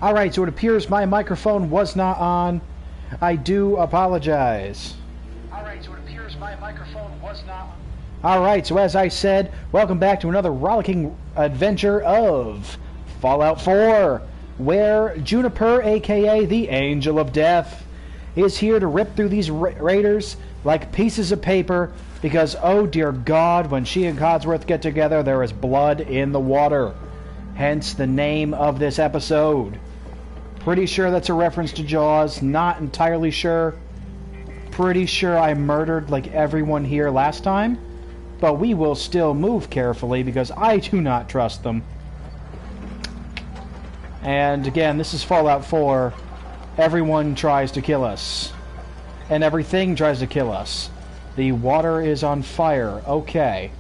Alright, so it appears my microphone was not on. I do apologize. Alright, so it appears my microphone was not on. Alright, so as I said, welcome back to another rollicking adventure of Fallout 4, where Juniper, aka the Angel of Death, is here to rip through these raiders like pieces of paper, because, oh dear God, when she and Codsworth get together, there is blood in the water. Hence the name of this episode. Pretty sure that's a reference to Jaws, not entirely sure. Pretty sure I murdered like everyone here last time, but we will still move carefully because I do not trust them. And again, this is Fallout 4. Everyone tries to kill us. And everything tries to kill us. The water is on fire. Okay.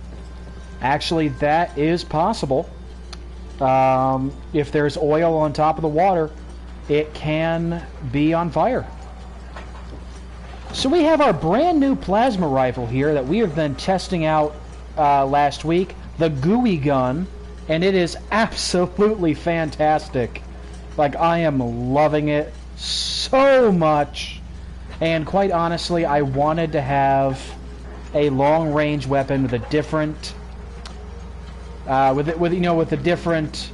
Actually, that is possible. If there's oil on top of the water, it can be on fire. So we have our brand new plasma rifle here that we have been testing out last week, the Gooey Gun, and it is absolutely fantastic. Like, I am loving it so much, and quite honestly, I wanted to have a long-range weapon with a different, with a different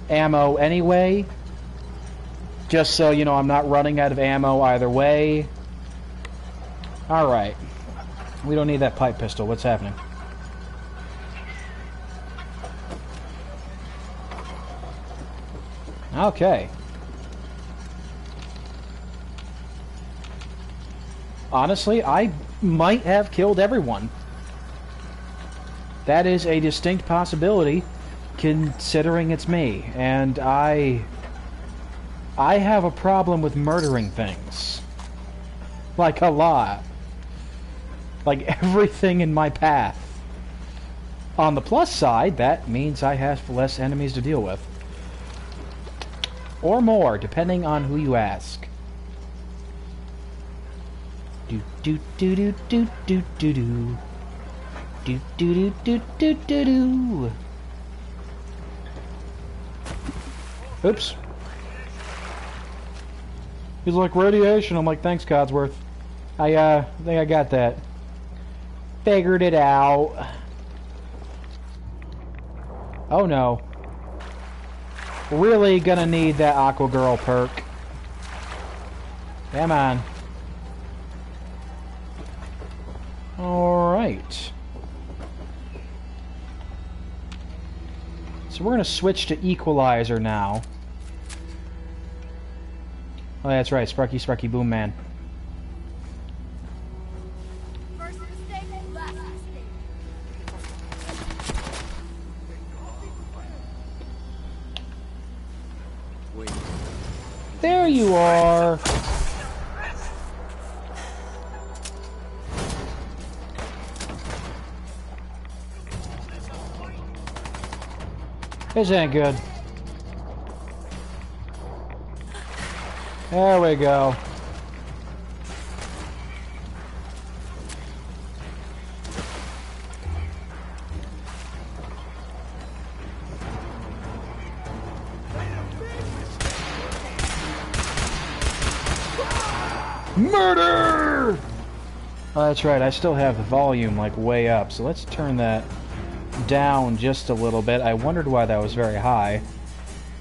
ammo anyway, just so you know I'm not running out of ammo either way. Alright, we don't need that pipe pistol. What's happening? Okay. Honestly, I might have killed everyone. That is a distinct possibility, considering it's me, and I have a problem with murdering things. Like, a lot. Like, everything in my path. On the plus side, that means I have less enemies to deal with. Or more, depending on who you ask. Do do do do do do do do. Do do do do do do. Oops. He's like, radiation. I'm like, thanks, Codsworth. I think I got that. Figured it out. Oh no. Really gonna need that Aqua Girl perk. Come on. Alright. So we're gonna switch to Equalizer now. Oh, that's right, Sparky Sparky Boom Man. There you are! This ain't good. There we go. Murder! Oh, that's right, I still have the volume like way up, so let's turn that down just a little bit. I wondered why that was very high.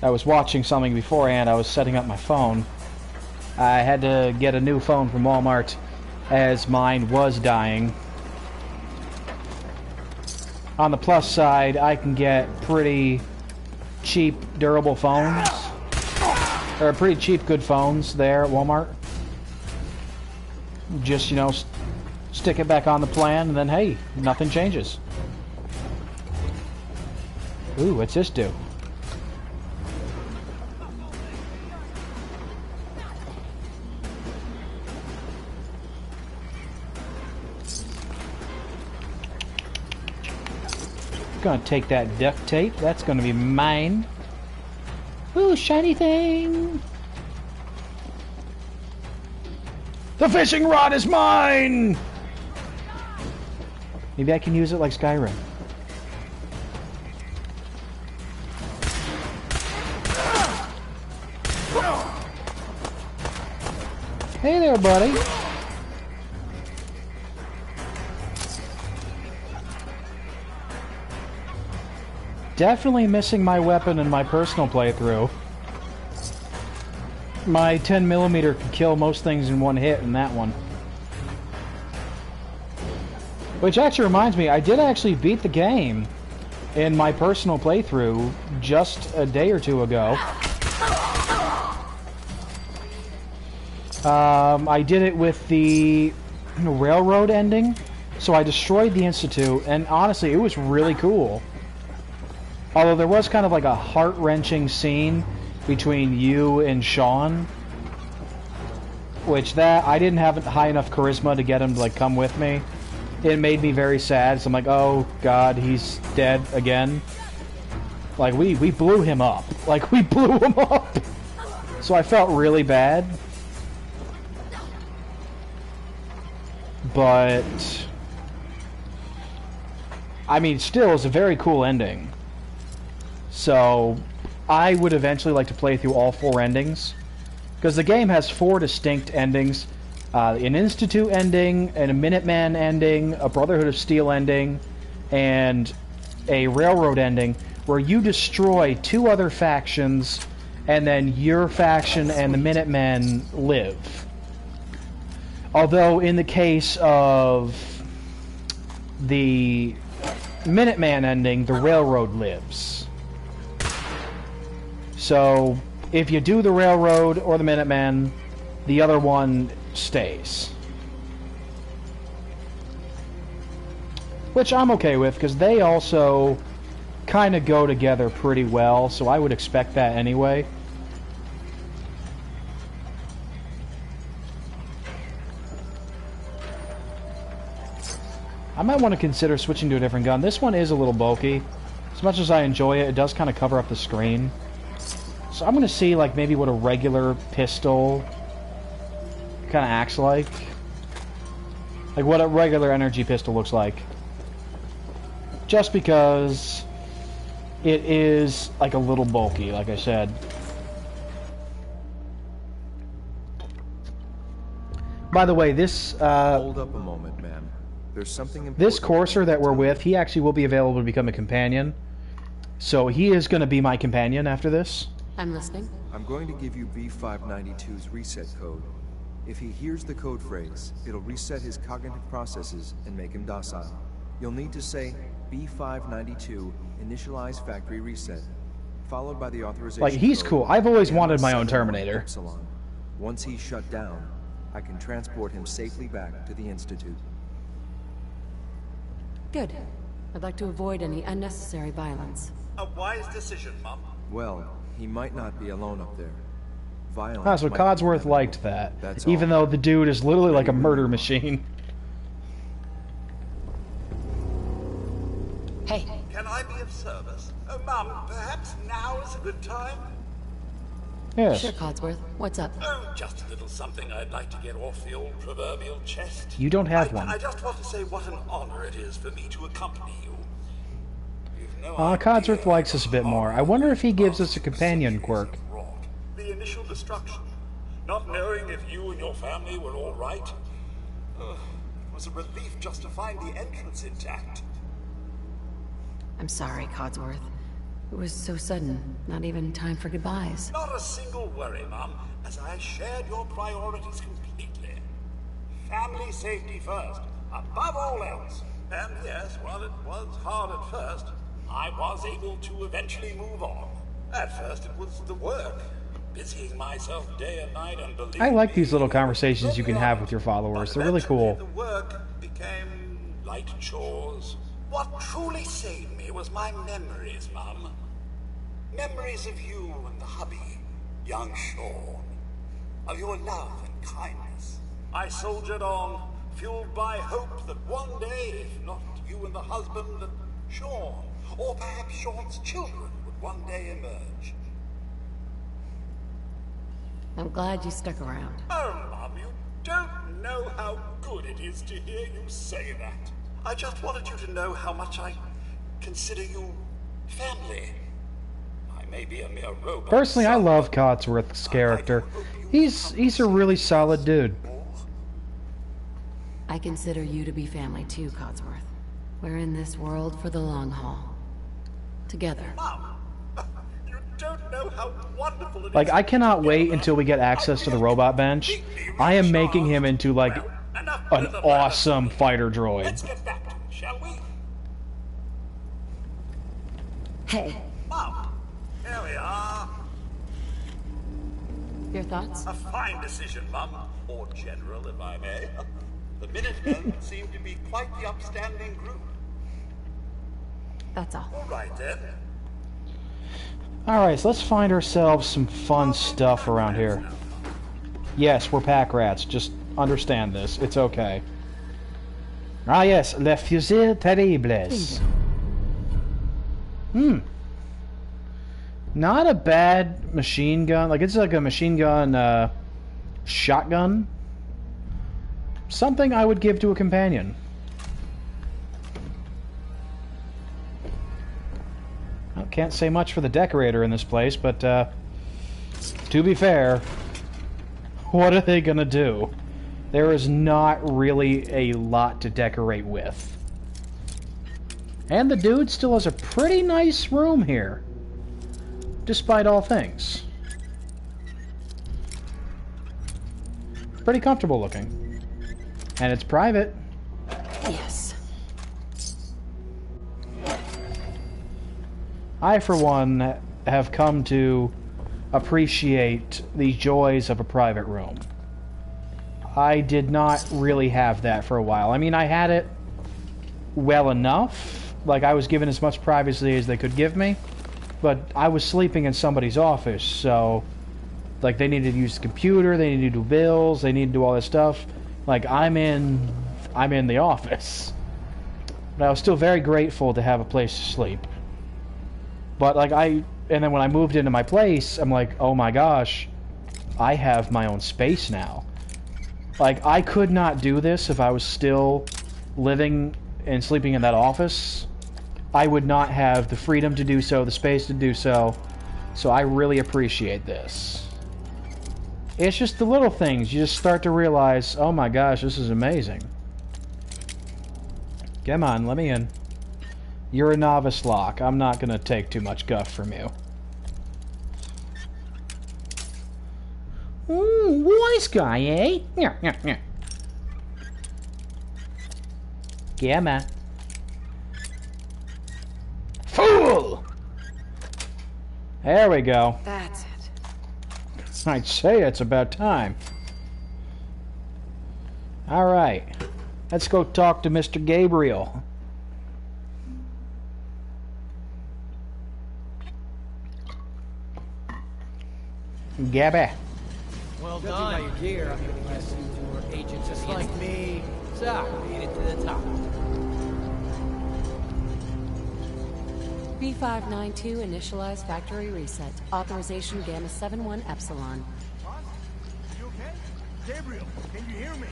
I was watching something beforehand. I was setting up my phone. I had to get a new phone from Walmart as mine was dying. On the plus side, I can get pretty cheap, durable phones. Or pretty cheap, good phones there at Walmart. Just, you know, stick it back on the plan, and then, hey, nothing changes. Ooh, what's this do? Gonna take that duct tape. That's gonna be mine. Ooh, shiny thing! The fishing rod is mine! Maybe I can use it like Skyrim. Hey there, buddy. Definitely missing my weapon in my personal playthrough. My 10mm could kill most things in one hit in that one. Which actually reminds me, I did actually beat the game in my personal playthrough just a day or two ago. I did it with the railroad ending, so I destroyed the Institute, and honestly, it was really cool. Although there was kind of like a heart-wrenching scene between you and Sean, which that I didn't have high enough charisma to get him to like come with me. It made me very sad, so I'm like, oh god, he's dead again. Like, we blew him up. Like, we blew him up! So I felt really bad. But I mean, still, it's a very cool ending. So I would eventually like to play through all 4 endings, because the game has 4 distinct endings. An Institute ending, and a Minuteman ending, a Brotherhood of Steel ending, and a Railroad ending, where you destroy 2 other factions, and then your faction and the Minutemen live. Although, in the case of the Minuteman ending, the Railroad lives. So, if you do the Railroad or the Minuteman, the other one stays. Which I'm okay with, because they also kind of go together pretty well, so I would expect that anyway. I might want to consider switching to a different gun. This one is a little bulky. As much as I enjoy it, it does kind of cover up the screen. So I'm going to see like maybe what a regular pistol kind of acts like. Like what a regular energy pistol looks like. Just because it is like a little bulky, like I said. By the way, this hold up a moment, ma'am. There's something important. This courser that we're with, he actually will be available to become a companion. So he is going to be my companion after this. I'm listening. I'm going to give you B592's reset code. If he hears the code phrase, it'll reset his cognitive processes and make him docile. You'll need to say B592 initialize factory reset, followed by the authorization Like, he's code cool. I've always and wanted my own 71 Terminator. Epsilon. Once he's shut down, I can transport him safely back to the Institute. Good. I'd like to avoid any unnecessary violence. A wise decision, Mum. Well, he might not be alone up there. Violence Ah, so might be Codsworth inevitable. liked that. That's Even all. though the dude is literally like a murder machine. Hey, Can I be of service? Oh, Mum, perhaps now is a good time? Yes. sure, Codsworth. What's up? Oh, just a little something I'd like to get off the old proverbial chest. You don't have one. I just want to say what an honor it is for me to accompany you. You've no idea Codsworth likes us a bit more. I wonder if he gives us a companion quirk. wrought. The initial destruction. Not knowing if you and your family were all right. It was a relief just to find the entrance intact. I'm sorry, Codsworth. It was so sudden. Not even time for goodbyes. Not a single worry, Mum, as I shared your priorities completely. Family safety first, above all else. And yes, while it was hard at first, I was able to eventually move on. At first it was the work, busying myself day and night, and believe I like me, these little conversations you can have with your followers. but They're really cool. eventually the work became light chores. What truly saved me was my memories, Mum. Memories of you and the hubby, young Sean. Of your love and kindness. I soldiered on, fueled by hope that one day, if not you and the husband, that Sean, or perhaps Sean's children, would one day emerge. I'm glad you stuck around. Oh, Mum, you don't know how good it is to hear you say that. I just wanted you to know how much I consider you family. I may be a mere robot. Personally, I son, love Codsworth's but character. I do hope you He's a really solid dude. I consider you to be family too, Codsworth. We're in this world for the long haul. Together. Mom, you don't know how wonderful it is. Like, I cannot wait until we get access to the robot bench. I am making him into, like, an awesome fighter droid. Let's get back to it, shall we? Hey, Mom, here we are. your thoughts? A fine decision, Mum. Or General, if I may. The Minutemen seem to be quite the upstanding group. That's all. All right, then. Alright, so let's find ourselves some fun stuff around here. Yes, we're pack rats. Just understand this. It's okay. Ah yes, les fusils terribles. Not a bad machine gun. Like, it's like a machine gun, shotgun. Something I would give to a companion. I can't say much for the decorator in this place, but, to be fair, what are they gonna do? There is not really a lot to decorate with. And the dude still has a pretty nice room here, despite all things. It's pretty comfortable looking. And it's private. Yes. I, for one, have come to appreciate the joys of a private room. I did not really have that for a while. I mean, I had it well enough. Like, I was given as much privacy as they could give me. But I was sleeping in somebody's office, so... Like, they needed to use the computer, they needed to do bills, they needed to do all this stuff. Like, I'm in the office. But I was still very grateful to have a place to sleep. But, like, and then when I moved into my place, I'm like, oh my gosh, I have my own space now. Like, I could not do this if I was still living and sleeping in that office. I would not have the freedom to do so, the space to do so. So I really appreciate this. It's just the little things. You just start to realize, oh my gosh, this is amazing. Come on, let me in. You're a novice lock. I'm not going to take too much guff from you. Ooh, wise guy, eh? Yeah, yeah, yeah. Yeah, man. Fool! There we go. That's it. I'd say it's about time. Alright. Let's go talk to Mr. Gabriel. Gabby. Well done. Your gear, I'm gonna guess you were agents just like me. So, made it to the top. B592 initialize factory reset. Authorization Gamma 71 Epsilon. You okay? Gabriel, can you hear me?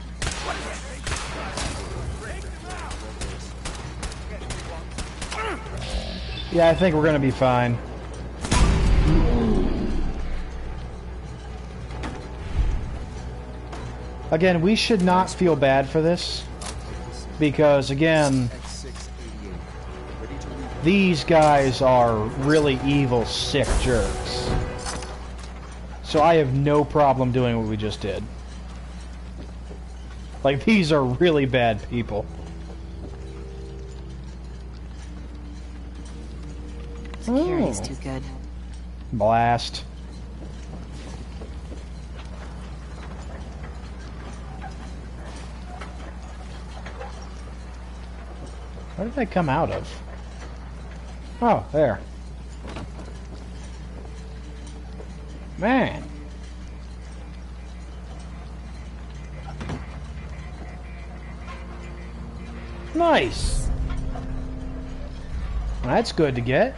Yeah, I think we're gonna be fine. Again, we should not feel bad for this, because again, these guys are really evil, sick jerks. So I have no problem doing what we just did. Like, these are really bad people. Security's too good. Blast. Where did they come out of? Oh, there. Man. Nice. Well, that's good to get.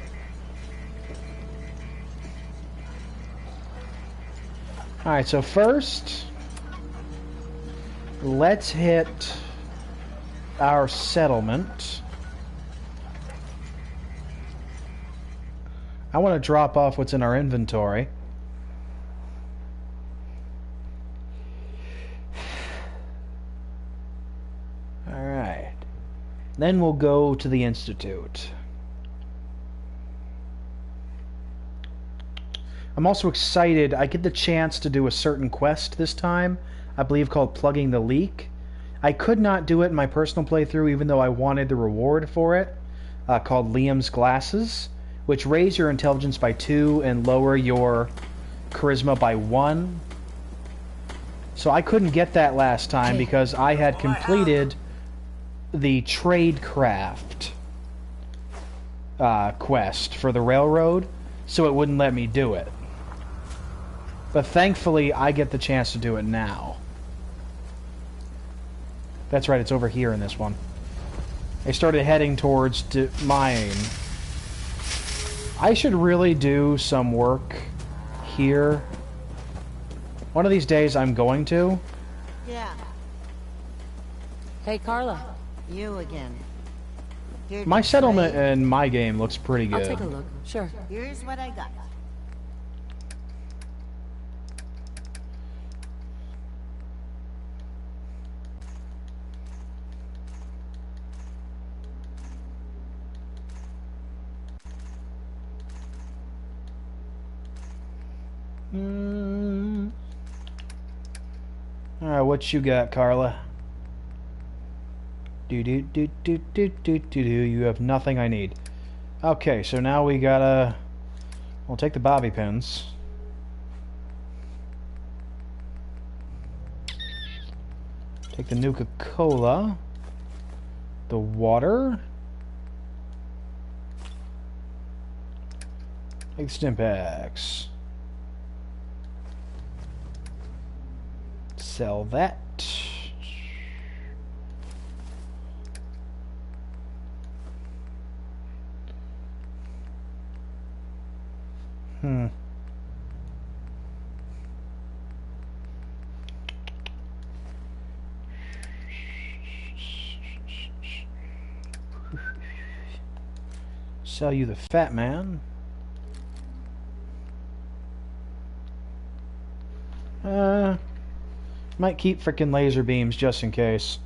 Alright, so first, let's hit our settlement. I want to drop off what's in our inventory. Then we'll go to the Institute. I'm also excited. I get the chance to do a certain quest this time, I believe called Plugging the Leak. I could not do it in my personal playthrough even though I wanted the reward for it, called Liam's Glasses, which raise your intelligence by 2 and lower your charisma by 1. So I couldn't get that last time because I had completed the Tradecraft quest for the railroad, so it wouldn't let me do it. But thankfully, I get the chance to do it now. That's right, it's over here in this one. I started heading towards mine. I should really do some work here. One of these days I'm going to. Yeah, Hey, Carla. you again. Here, My settlement Trey. in my game looks pretty good. I'll take a look. Sure. Here's what I got. Alright, what you got, Carla? Do. You have nothing I need. Okay, so now we gotta... We'll take the bobby pins. Take the Nuka-Cola. The water. Take the Stimpaks. Sell that. Sell you the fat man. Might keep frickin' laser beams just in case.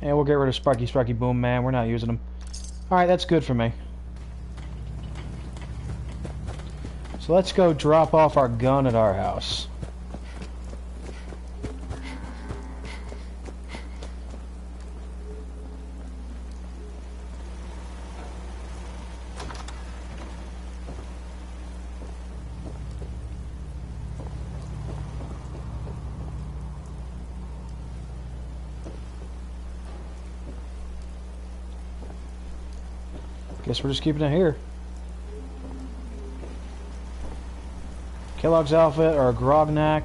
And we'll get rid of Sparky Boom Man. We're not using them. Alright, that's good for me. So let's go drop off our gun at our house. Guess we're just keeping it here. Kellogg's outfit or a Grognak.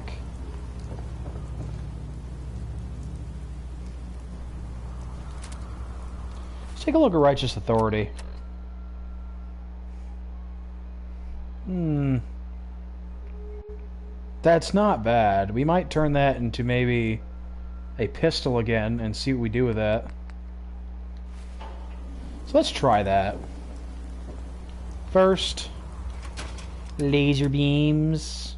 Let's take a look at Righteous Authority. That's not bad. We might turn that into maybe a pistol again and see what we do with that. So let's try that. First, laser beams.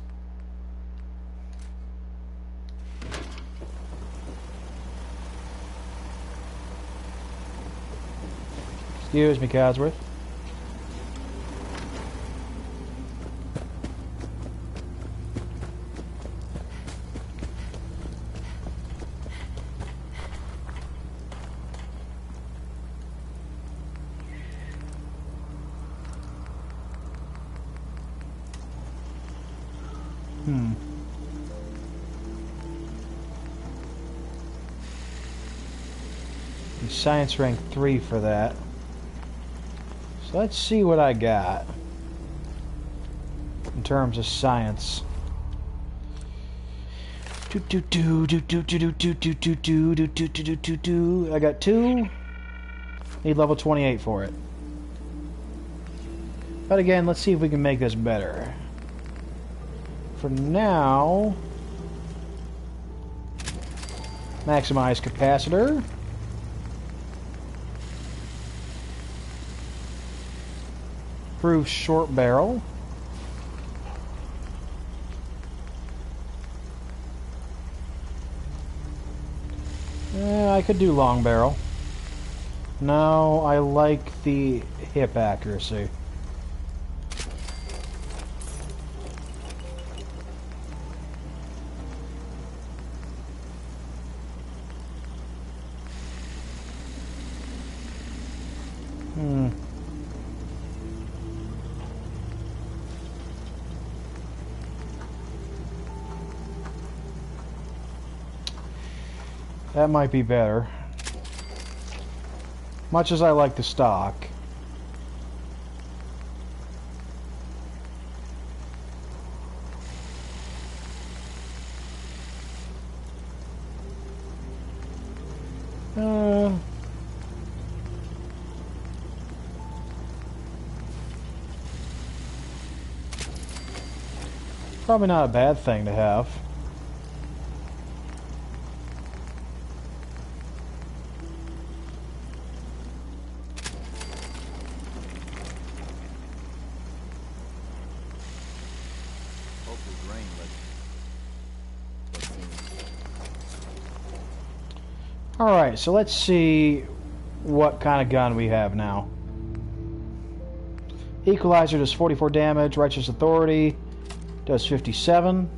Excuse me, Codsworth. Science rank 3 for that. So let's see what I got in terms of science. I got 2. Need level 28 for it. But again, let's see if we can make this better. For now, maximize capacitor. Improve short barrel. I could do long barrel. No, I like the hip accuracy. That might be better. Much as I like the stock. Probably not a bad thing to have. Alright, so let's see what kind of gun we have now. Equalizer does 44 damage, Righteous Authority does 57.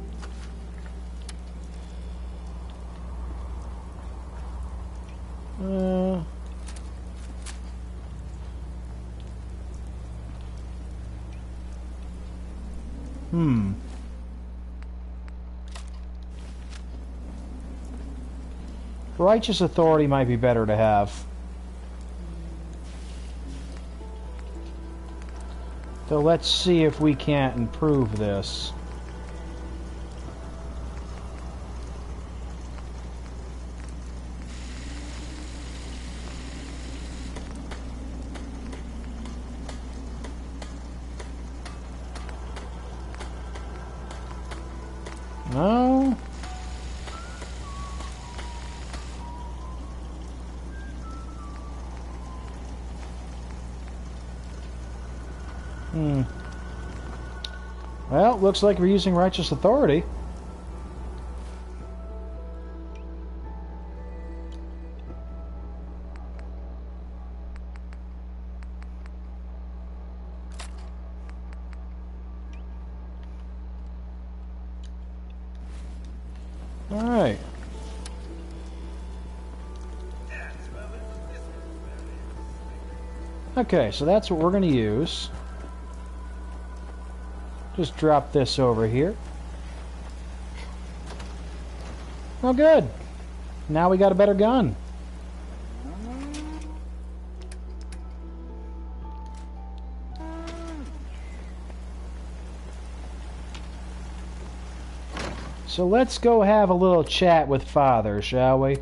Righteous Authority might be better to have. So let's see if we can't improve this. No. Well, looks like we're using Righteous Authority. All right. Okay, so that's what we're going to use. Just drop this over here. Oh, good. Now we got a better gun. So let's go have a little chat with Father, shall we?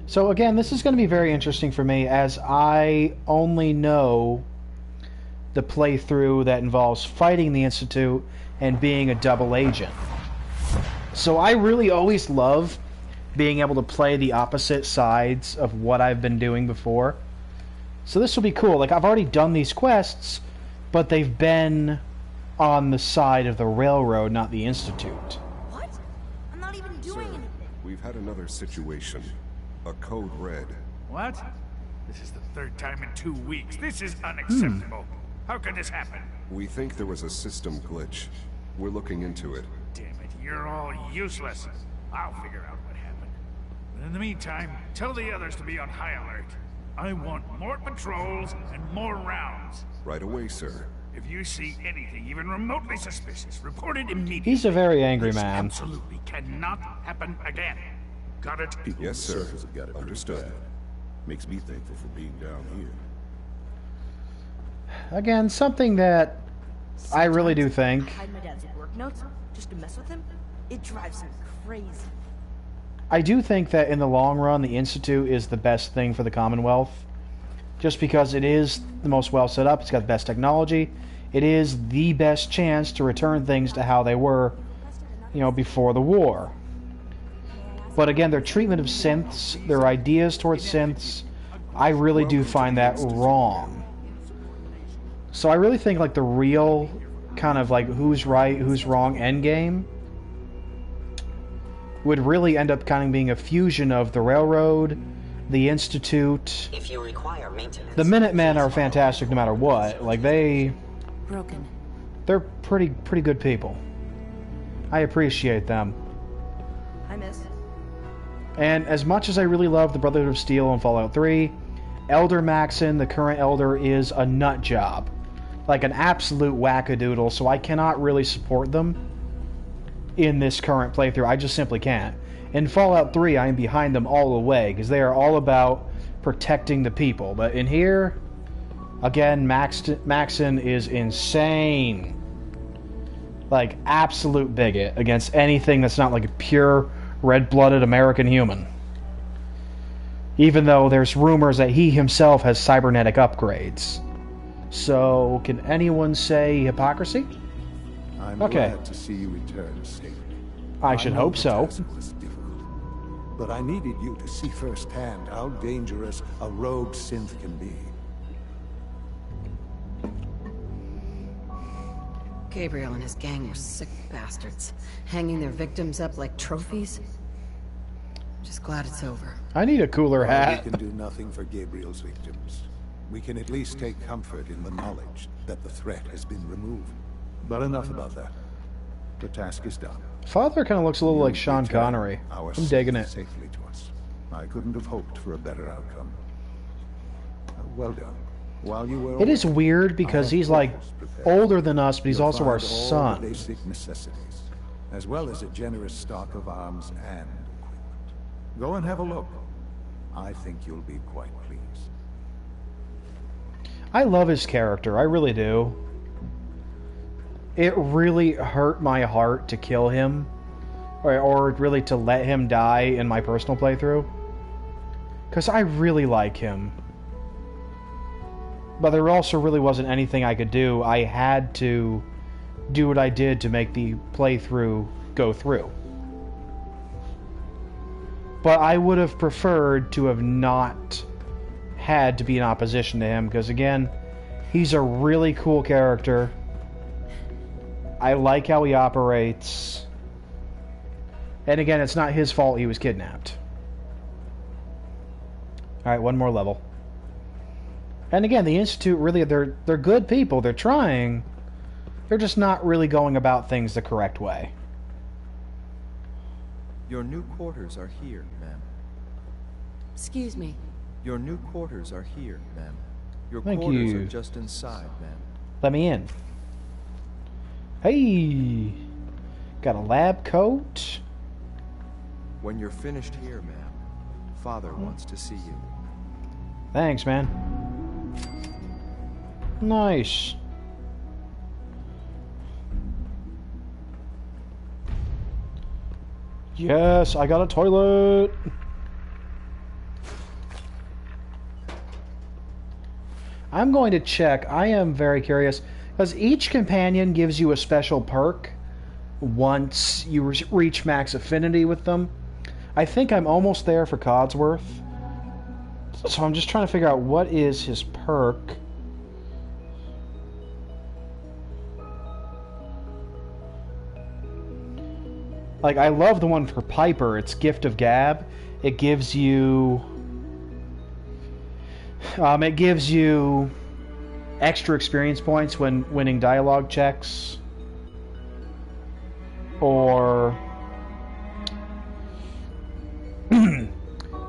So again, this is going to be very interesting for me as I only know the playthrough that involves fighting the Institute and being a double agent. So I really always love being able to play the opposite sides of what I've been doing before. So this will be cool. Like, I've already done these quests, but they've been on the side of the railroad, not the Institute. What? I'm not even doing anything. We've had another situation. A code red. What? This is the third time in 2 weeks. This is unacceptable. How could this happen? We think there was a system glitch. We're looking into it. Damn it, you're all useless. I'll figure out what happened. But in the meantime, tell the others to be on high alert. I want more patrols and more rounds. Right away, sir. If you see anything even remotely suspicious, report it immediately. He's a very angry This man. absolutely cannot happen again. Got it? Yes, sir. Understood. Makes me thankful for being down here. Again, something that I really do think. I hide my dad's work notes just to mess with him. It drives me crazy. I do think that in the long run, the Institute is the best thing for the Commonwealth. Just because it is the most well set up, it's got the best technology. It is the best chance to return things to how they were, you know, before the war. But again, their treatment of synths, their ideas towards synths, I really do find that wrong. So I really think like the real kind of like who's right, who's wrong endgame would really end up kind of being a fusion of the Railroad, the Institute. If you require maintenance, the Minutemen are fantastic no matter what. Like they're pretty good people. I appreciate them. Hi, miss. And as much as I really love the Brotherhood of Steel and Fallout 3, Elder Maxon, the current Elder, is a nut job. Like an absolute wackadoodle, so I cannot really support them in this current playthrough. I just simply can't. In Fallout 3, I am behind them all the way, because they are all about protecting the people. But in here, again, Maxon is insane. Like, absolute bigot against anything that's not like a pure, red-blooded American human. Even though there's rumors that he himself has cybernetic upgrades. So, can anyone say hypocrisy? I'm okay. Glad to see you return safely. I should hope so. Was difficult, but I needed you to see firsthand how dangerous a rogue synth can be. Gabriel and his gang were sick bastards, hanging their victims up like trophies. Just glad it's over. I need a cooler hat. We can do nothing for Gabriel's victims. We can at least take comfort in the knowledge that the threat has been removed. But enough about that. The task is done. Father kind of looks a little like Sean Connery. I'm digging it. Safely to us. I couldn't have hoped for a better outcome. Well done. While you were it is weird because he's like older than us, but he's also our son. All the basic necessities, as well as a generous stock of arms and equipment. Go and have a look. I think you'll be quite pleased. I love his character. I really do. It really hurt my heart to kill him, or really to let him die in my personal playthrough, because I really like him. But there also really wasn't anything I could do. I had to do what I did to make the playthrough go through. But I would have preferred to have not had to be in opposition to him, because again, he's a really cool character. I like how he operates. And again, it's not his fault he was kidnapped. Alright, one more level. And again, the Institute, really, they're good people. They're trying. They're just not really going about things the correct way. Your new quarters are here, ma'am. Excuse me. Your new quarters are here, ma'am. Your Thank quarters you. are just inside, ma'am. Let me in. Hey! Got a lab coat. When you're finished here, ma'am, Father wants to see you. Thanks, man. Nice. Yes, I got a toilet. I'm going to check. I am very curious, because each companion gives you a special perk once you reach max affinity with them. I think I'm almost there for Codsworth. So I'm just trying to figure out what is his perk. Like, I love the one for Piper. It's Gift of Gab. It gives you... extra experience points when winning dialogue checks. Or...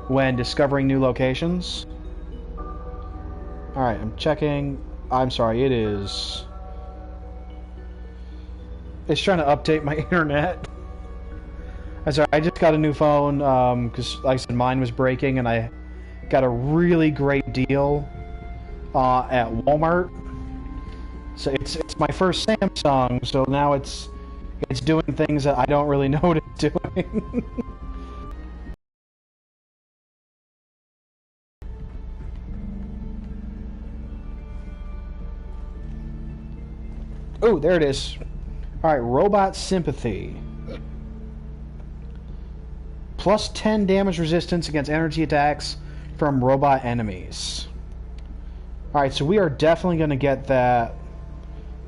when discovering new locations. Alright, I'm checking. I'm sorry, it is... It's trying to update my internet. I'm sorry, I just got a new phone, because, like I said, mine was breaking, and I got a really great deal at Walmart. So it's my first Samsung, so now it's doing things that I don't really know what it's doing. Oh, there it is. Alright, Robot Sympathy. Plus 10 damage resistance against energy attacks from robot enemies. Alright, so we are definitely going to get that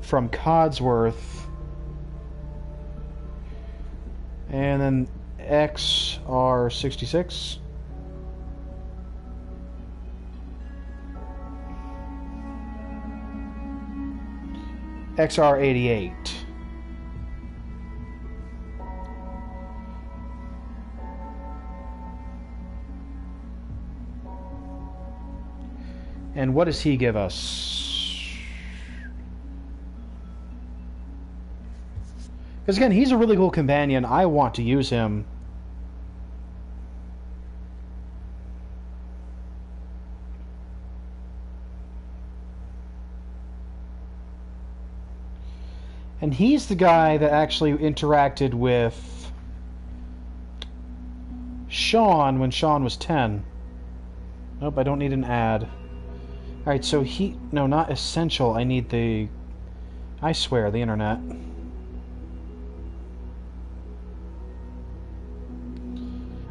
from Codsworth. And then XR66. XR88. And what does he give us? Because again, he's a really cool companion. I want to use him. And he's the guy that actually interacted with Sean when Sean was 10. Nope, I don't need an ad. Alright, so he... No, not essential. I need the... I swear, the internet.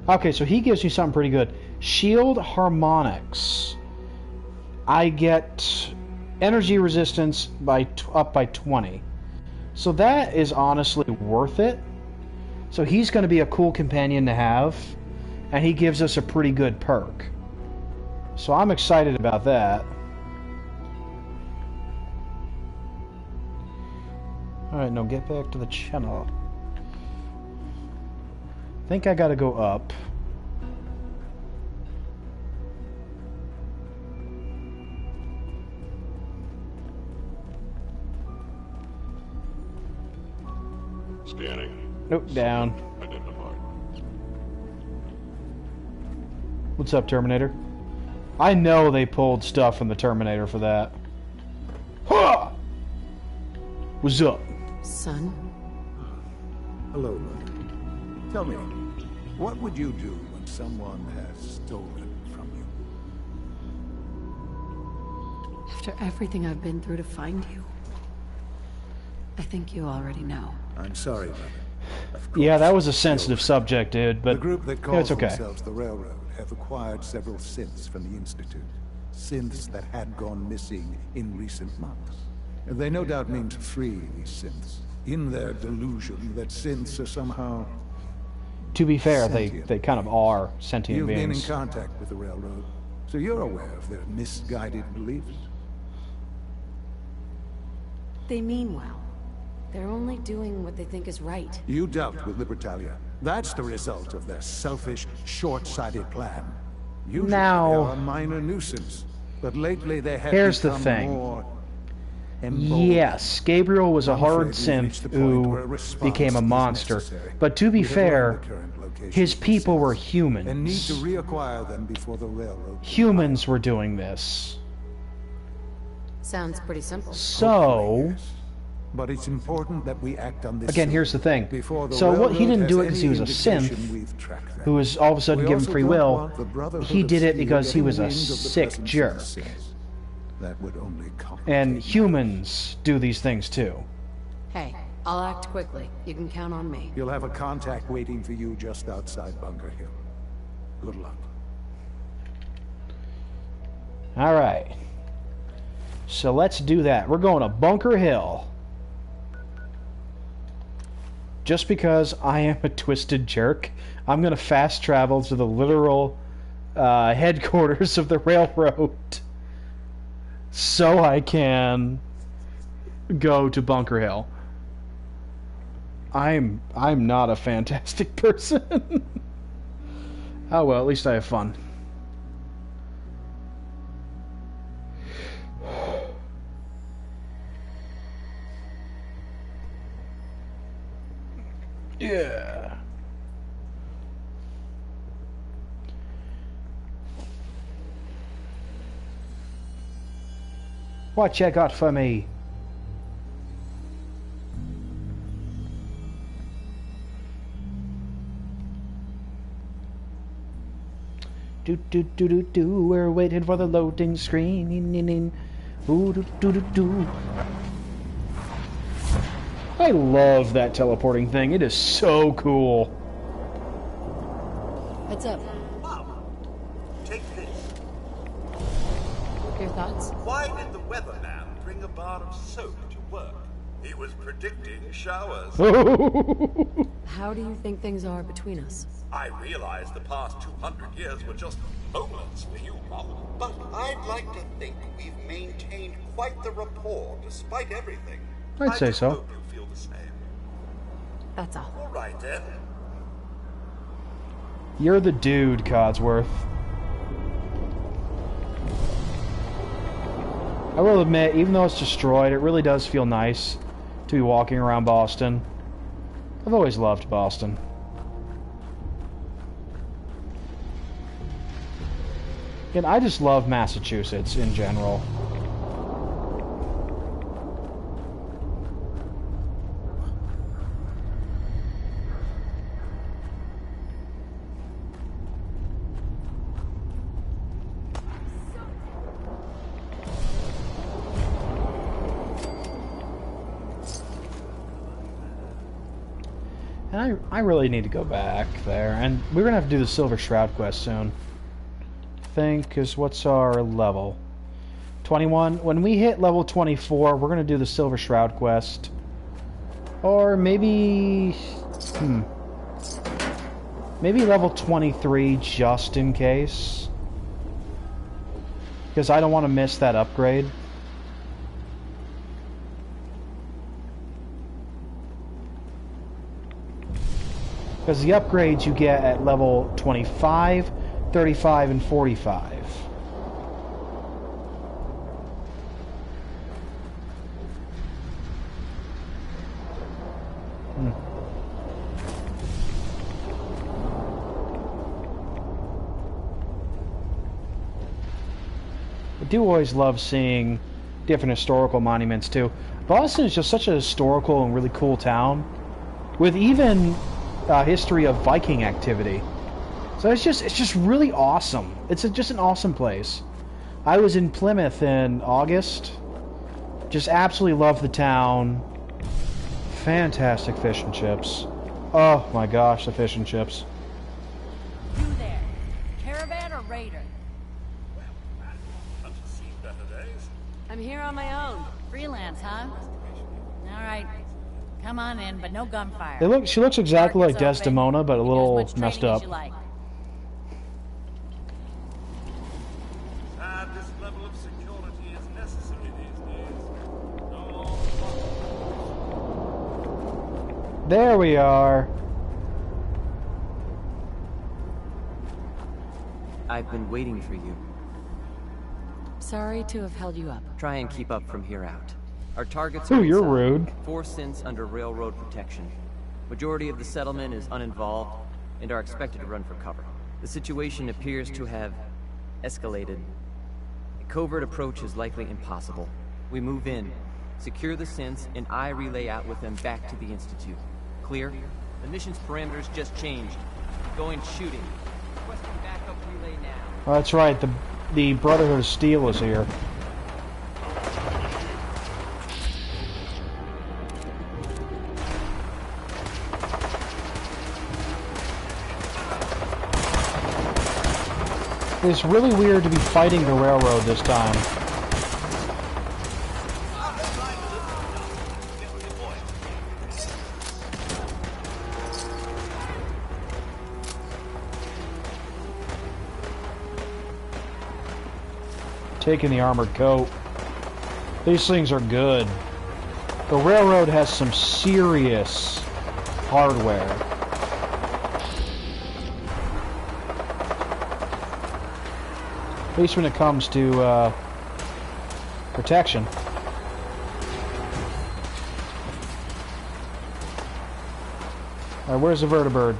Okay, so he gives me something pretty good. Shield Harmonics. I get energy resistance by up by 20. So that is honestly worth it. So he's going to be a cool companion to have. And he gives us a pretty good perk. So I'm excited about that. Alright, now get back to the channel. I think I gotta go up. Scanning. Nope, down. Identified. What's up, Terminator? I know they pulled stuff from the Terminator for that. Huh! What's up? Son? Hello, Mother. Tell me, what would you do when someone has stolen from you? After everything I've been through to find you, I think you already know. I'm sorry, Mother. Yeah, that was a sensitive subject, dude, but the group that yeah, calls it's okay. themselves the Railroad have acquired several synths from the Institute. Synths that had gone missing in recent months. They no doubt mean to free these synths, in their delusion that synths are somehow... To be fair, sentient. they kind of are sentient You've been in beings. contact with the Railroad, so you're aware of their misguided beliefs. They mean well. They're only doing what they think is right. You dealt with Libertalia. That's the result of their selfish, short-sighted plan. Usually Now- they are a minor nuisance, but lately they have Here's the become thing. more emboldened. Yes, Gabriel was a I'm hard afraid we've reached synth the point where a who response became a is monster. necessary. But to be We have fair, learned the current location his of people were synths and need humans. to reacquire them before the Railroad. Humans were doing this. Sounds pretty simple. So, Yes. But it's important that we act on this again, soon, here's the thing. before the So what he Railroad didn't do it has because he any was a indication synth we've tracked them. who was all of a sudden We given also free don't will. want the Brotherhood He of did it Steel because he getting was a wind of the sick presence of jerk. the synths. That would only complicate And matters. humans do these things too. Hey, I'll act quickly. You can count on me. You'll have a contact waiting for you just outside Bunker Hill. Good luck. Alright. So let's do that. We're going to Bunker Hill. Just because I am a twisted jerk, I'm going to fast travel to the literal headquarters of the railroad so I can go to Bunker Hill. I'm not a fantastic person. Oh well, at least I have fun. Yeah. What you got for me? Do do do do do. We're waiting for the loading screen. Ooh, do do do do. I love that teleporting thing. It is so cool. Heads up. Wow. Take this. Your thoughts? Why did the weatherman bring a bar of soap to work? He was predicting showers. How do you think things are between us? I realize the past 200 years were just moments for you, Mum, but I'd like to think we've maintained quite the rapport despite everything. I'd say so. I hope you feel the same. That's all. All right, then. You're the dude, Codsworth. I will admit, even though it's destroyed, it really does feel nice to be walking around Boston. I've always loved Boston. And I just love Massachusetts in general. And I really need to go back there. And we're going to have to do the Silver Shroud quest soon. I think, because what's our level? 21. When we hit level 24, we're going to do the Silver Shroud quest. Or maybe... maybe level 23 just in case. Because I don't want to miss that upgrade. Because the upgrades you get at level 25, 35, and 45. I do always love seeing different historical monuments too. Boston is just such a historical and really cool town, with even history of Viking activity. So it's just really awesome. It's just an awesome place. I was in Plymouth in August. Just absolutely love the town. Fantastic fish and chips. Oh my gosh, the fish and chips. You there, caravan or raider? I'm here on my own. Freelance, huh? All right. Come on in, but no gunfire. She looks exactly like Dark is open. Desdemona, but a You little get as much messed training up. as you like. This level of security is necessary these days. There we are. I've been waiting for you. Sorry to have held you up. Try and keep up from here out. Our targets Ooh, are you're inside. rude. 4 synths under railroad protection. Majority of the settlement is uninvolved and are expected to run for cover. The situation appears to have escalated. A covert approach is likely impossible. We move in, secure the synths, and I relay out with them back to the Institute. Clear? The mission's parameters just changed. Going shooting. Requesting backup relay now. Oh, that's right. The Brotherhood of Steel is here. It's really weird to be fighting the railroad this time. Taking the armored coat. These things are good. The railroad has some serious hardware. At least when it comes to protection. Alright, where's the vertibird?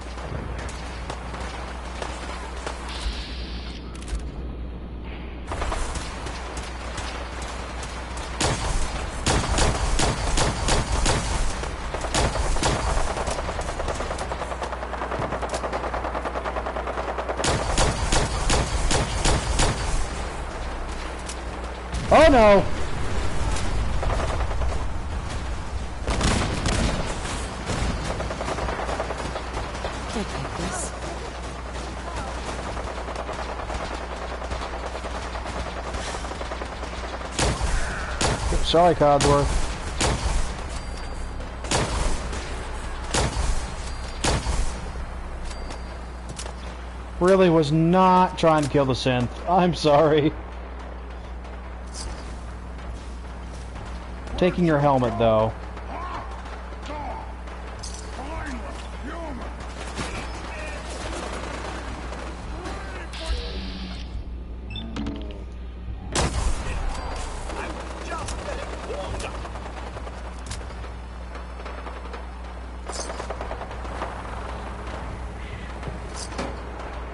Oh no! Can't take this. Sorry, Codsworth. Really was not trying to kill the synth. I'm sorry. Taking your helmet, though.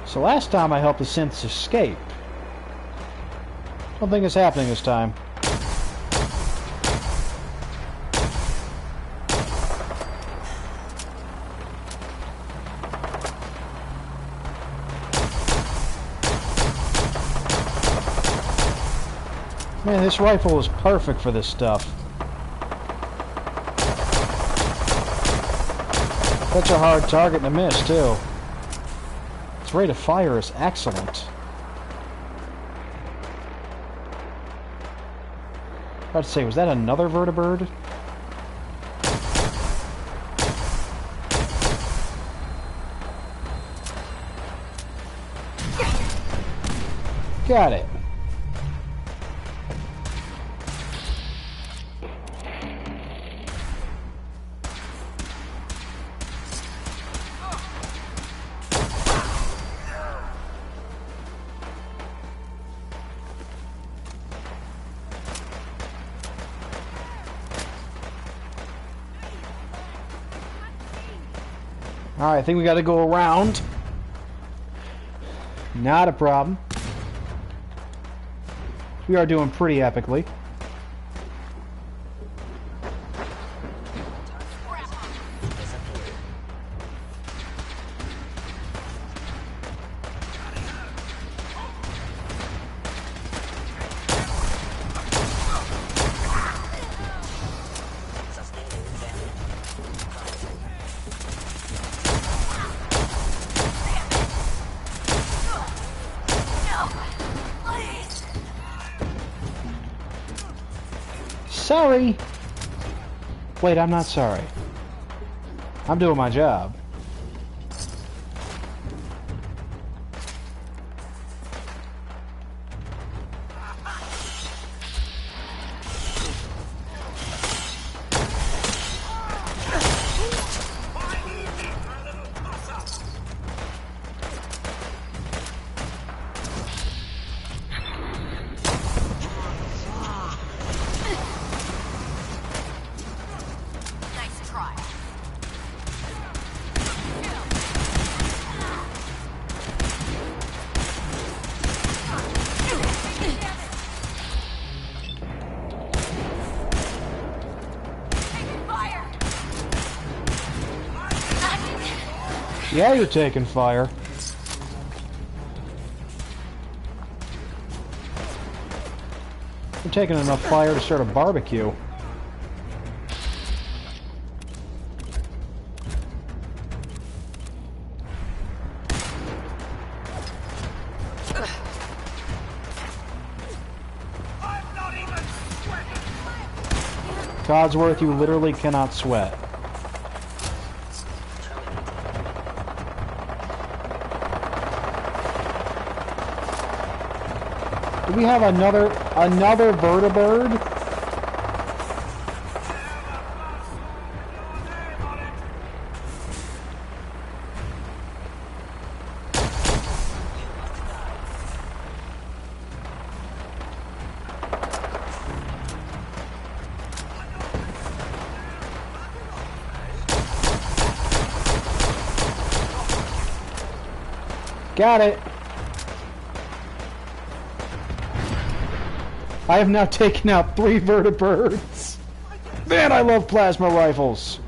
So last time I helped the synths escape. Don't think it's happening this time. Man, this rifle is perfect for this stuff. Such a hard target to miss, too. Its rate of fire is excellent. About to say, was that another vertibird? Got it. Alright, I think we gotta go around. Not a problem. We are doing pretty epically. Sorry! Wait, I'm not sorry. I'm doing my job. Yeah, you're taking fire. You're taking enough fire to start a barbecue. Codsworth, you literally cannot sweat. Do we have another vertibird? Got it. I have now taken out 3 vertibirds. Man, I love plasma rifles.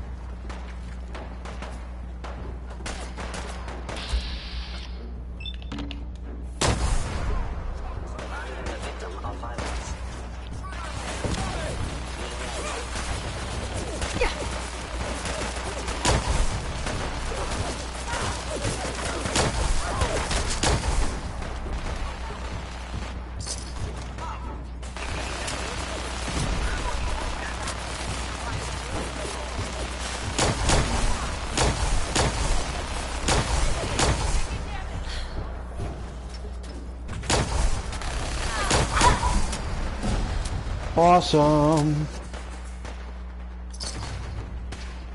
Awesome.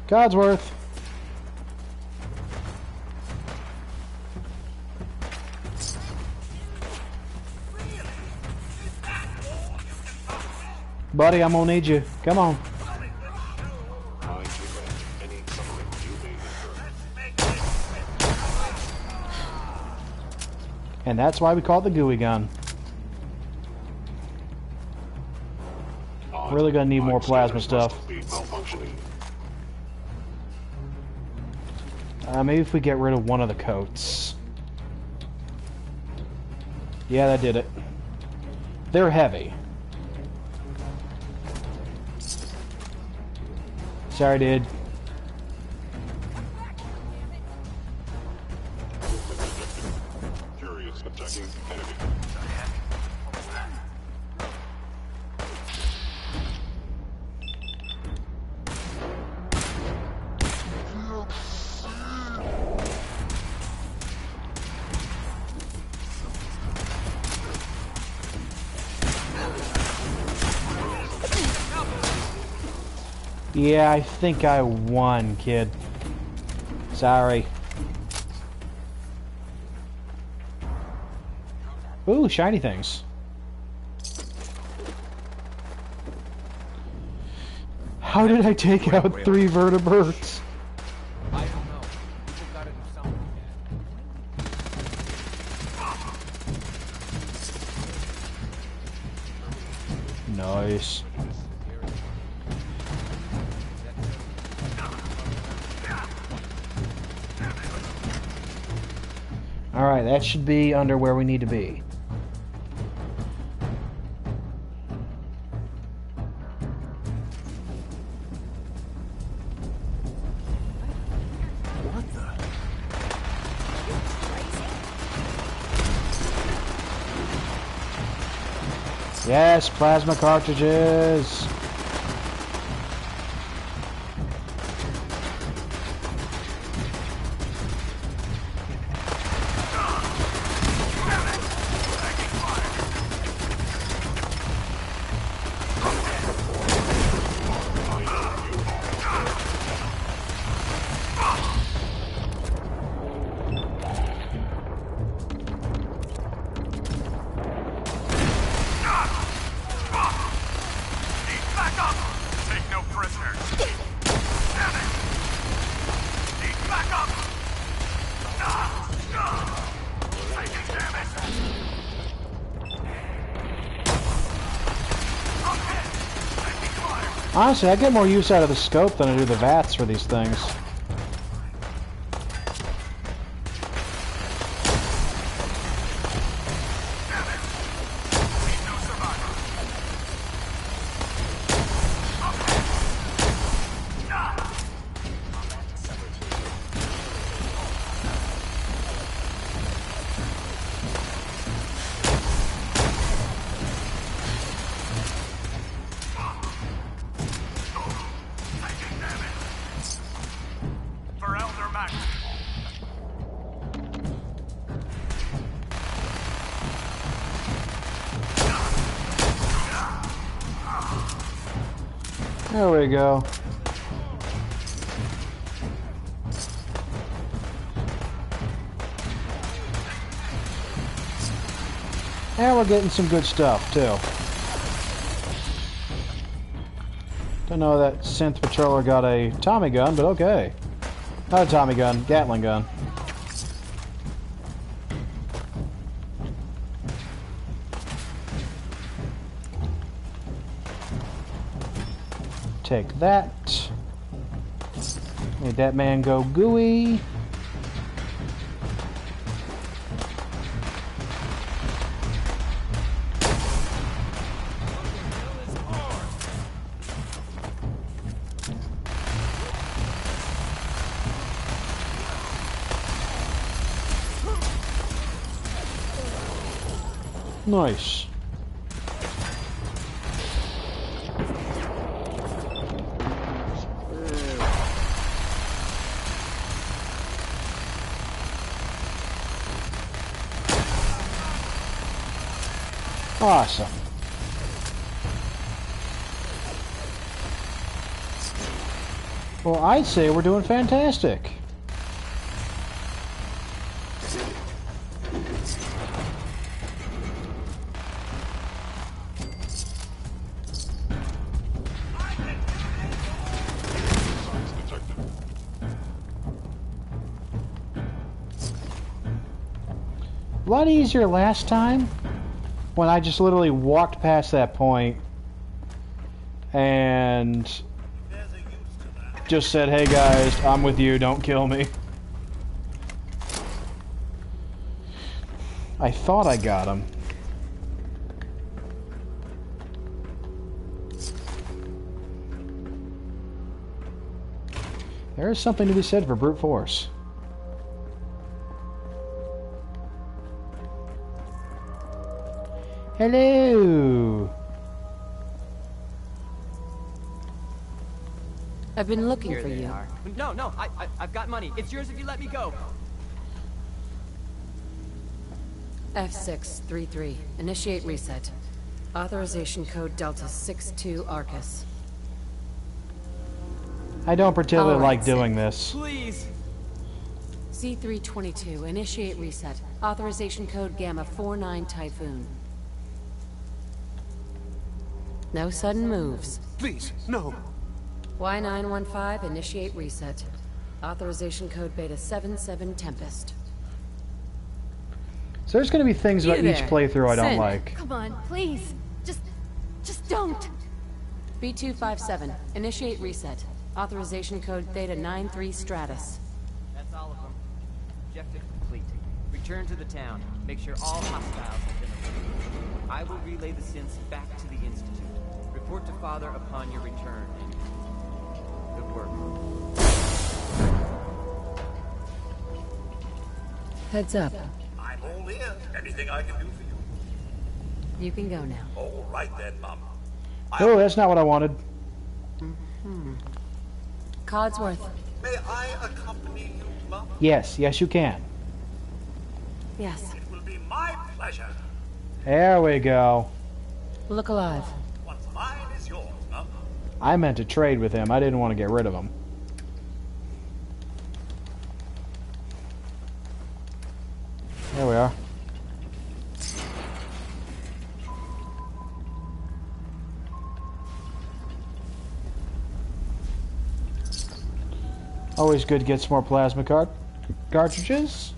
Codsworth. Buddy, I'm gonna need you. Come on. And that's why we call it the gooey gun. Really gonna need more plasma stuff. Maybe if we get rid of one of the coats. Yeah, that did it. They're heavy. Sorry, dude. Yeah, I think I won, kid. Sorry. Ooh, shiny things. How did I take out 3 vertebrates? I don't know. People gotta do something. Nice. Alright, that should be under where we need to be. What the? Yes, plasma cartridges. Honestly, I get more use out of the scope than I do the VATS for these things. There we go. And we're getting some good stuff, too. Don't know that synth patroller got a Tommy gun, but okay. Not a Tommy gun, Gatling gun. Take that. Made that man go gooey. Nice. Awesome. Well, I'd say we're doing fantastic. A lot easier last time when I just literally walked past that point and just said, hey guys, I'm with you, don't kill me. I thought I got him. There is something to be said for brute force. Hello! I've been looking Here for they you. are. No, I've got money. It's yours if you let me go. F633. Initiate reset. Authorization code Delta 62 Arcus. I don't particularly All right, like doing this. Please. C322. Initiate reset. Authorization code Gamma 49 Typhoon. No sudden moves. Please, no. Y915, initiate reset. Authorization code Beta 77 Tempest. So there's going to be things about each playthrough I don't like. Come on, please. Just don't. B257, initiate reset. Authorization code Theta 93 Stratus. That's all of them. Objective complete. Return to the town. Make sure all hostiles have been eliminated. I will relay the synths back to the Institute. Report to Father upon your return. Good work. Heads up. I'm all in. Anything I can do for you? You can go now. All right then, Mum. Oh, that's not what I wanted. Codsworth. May I accompany you, Mum? Yes, you can. Yes. It will be my pleasure. There we go. Look alive. What's mine is yours, Mum. I meant to trade with him. I didn't want to get rid of him. There we are. Always good to get some more plasma cartridges.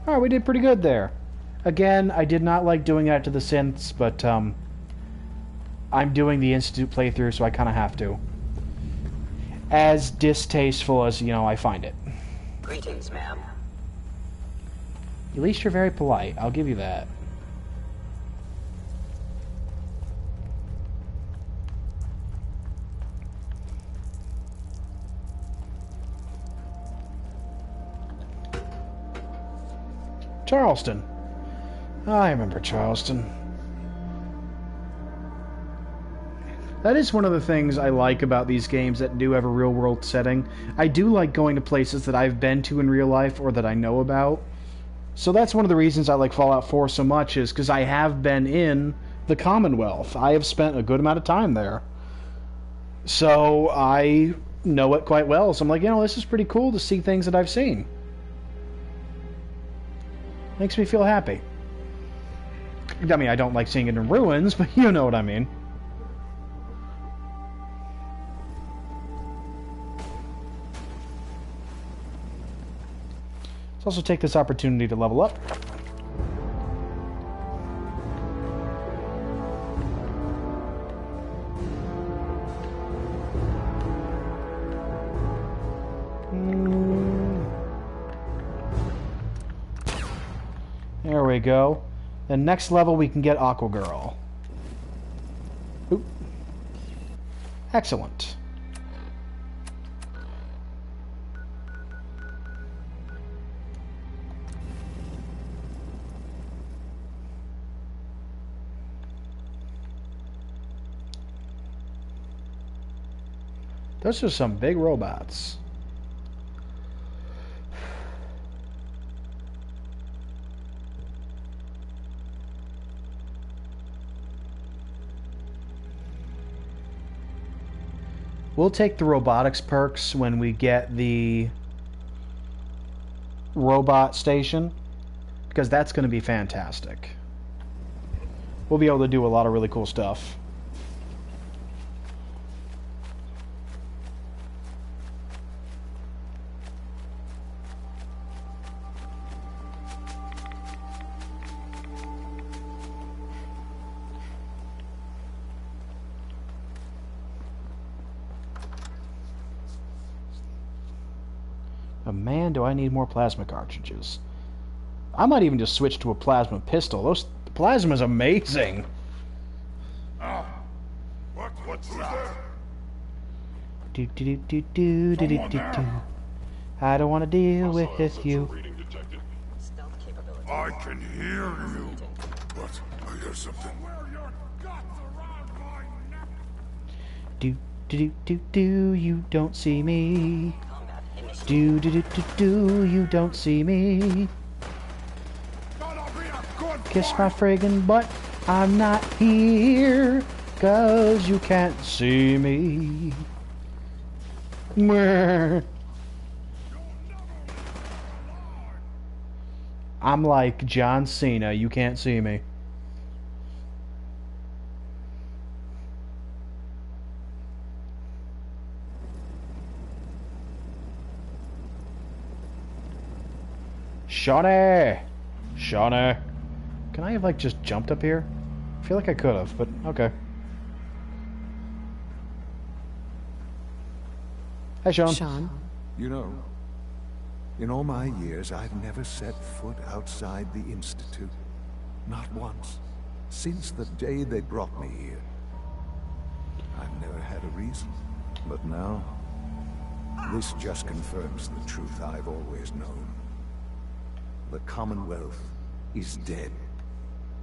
Alright, we did pretty good there. Again, I did not like doing that to the synths, but I'm doing the Institute playthrough, so I kind of have to. As distasteful as, I find it. Greetings, ma'am. At least you're very polite. I'll give you that. Charleston. I remember Charleston. That is one of the things I like about these games that do have a real-world setting. I do like going to places that I've been to in real life or that I know about. So that's one of the reasons I like Fallout 4 so much, is because I have been in the Commonwealth. I have spent a good amount of time there. So I know it quite well. So I'm like, this is pretty cool to see things that I've seen. Makes me feel happy. I mean, I don't like seeing it in ruins, but you know what I mean. Let's also take this opportunity to level up. There we go. Then next level we can get Aqua Girl. Oop. Excellent. Those are some big robots. We'll take the robotics perks when we get the robot station, because that's going to be fantastic. We'll be able to do a lot of really cool stuff. But man, do I need more plasma cartridges. I might even just switch to a plasma pistol. The plasma's amazing. What's that? Do do do do do do do do. I don't want to deal with you. I can hear you. What? I hear something. Do do do do do. You don't see me. Do do do do do. You don't see me. Kiss my friggin' butt. I'm not here, 'cause you can't see me. I'm like John Cena. You can't see me. Shawnee! Shawnee! Can I have, like, just jumped up here? I feel like I could have, but okay. Hi, Sean. Sean? You know, in all my years, I've never set foot outside the Institute. Not once. Since the day they brought me here. I've never had a reason. But now, this just confirms the truth I've always known. The Commonwealth is dead.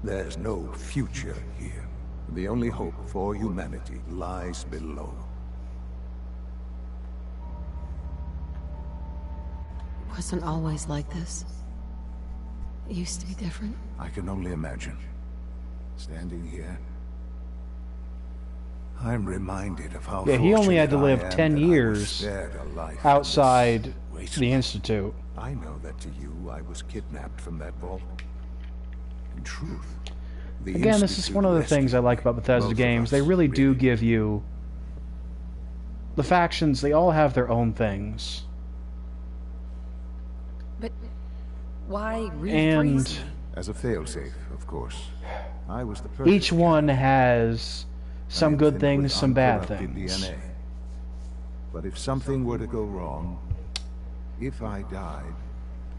There's no future here. The only hope for humanity lies below. It wasn't always like this. It used to be different. I can only imagine. Standing here, I'm reminded of how Yeah, he only had to fortunate live I am 10 that I was years spared a life outside in this the wasteland. Institute. I know that to you, I was kidnapped from that vault. In truth, the Again, this is Institute one of the rescued things I like about both Bethesda of games. us, They really do give you... The factions, they all have their own things. But why And refreeze? As a failsafe, of course. I was the perfect each one has some good things, some bad things. DNA. But if something were to go wrong, if I died...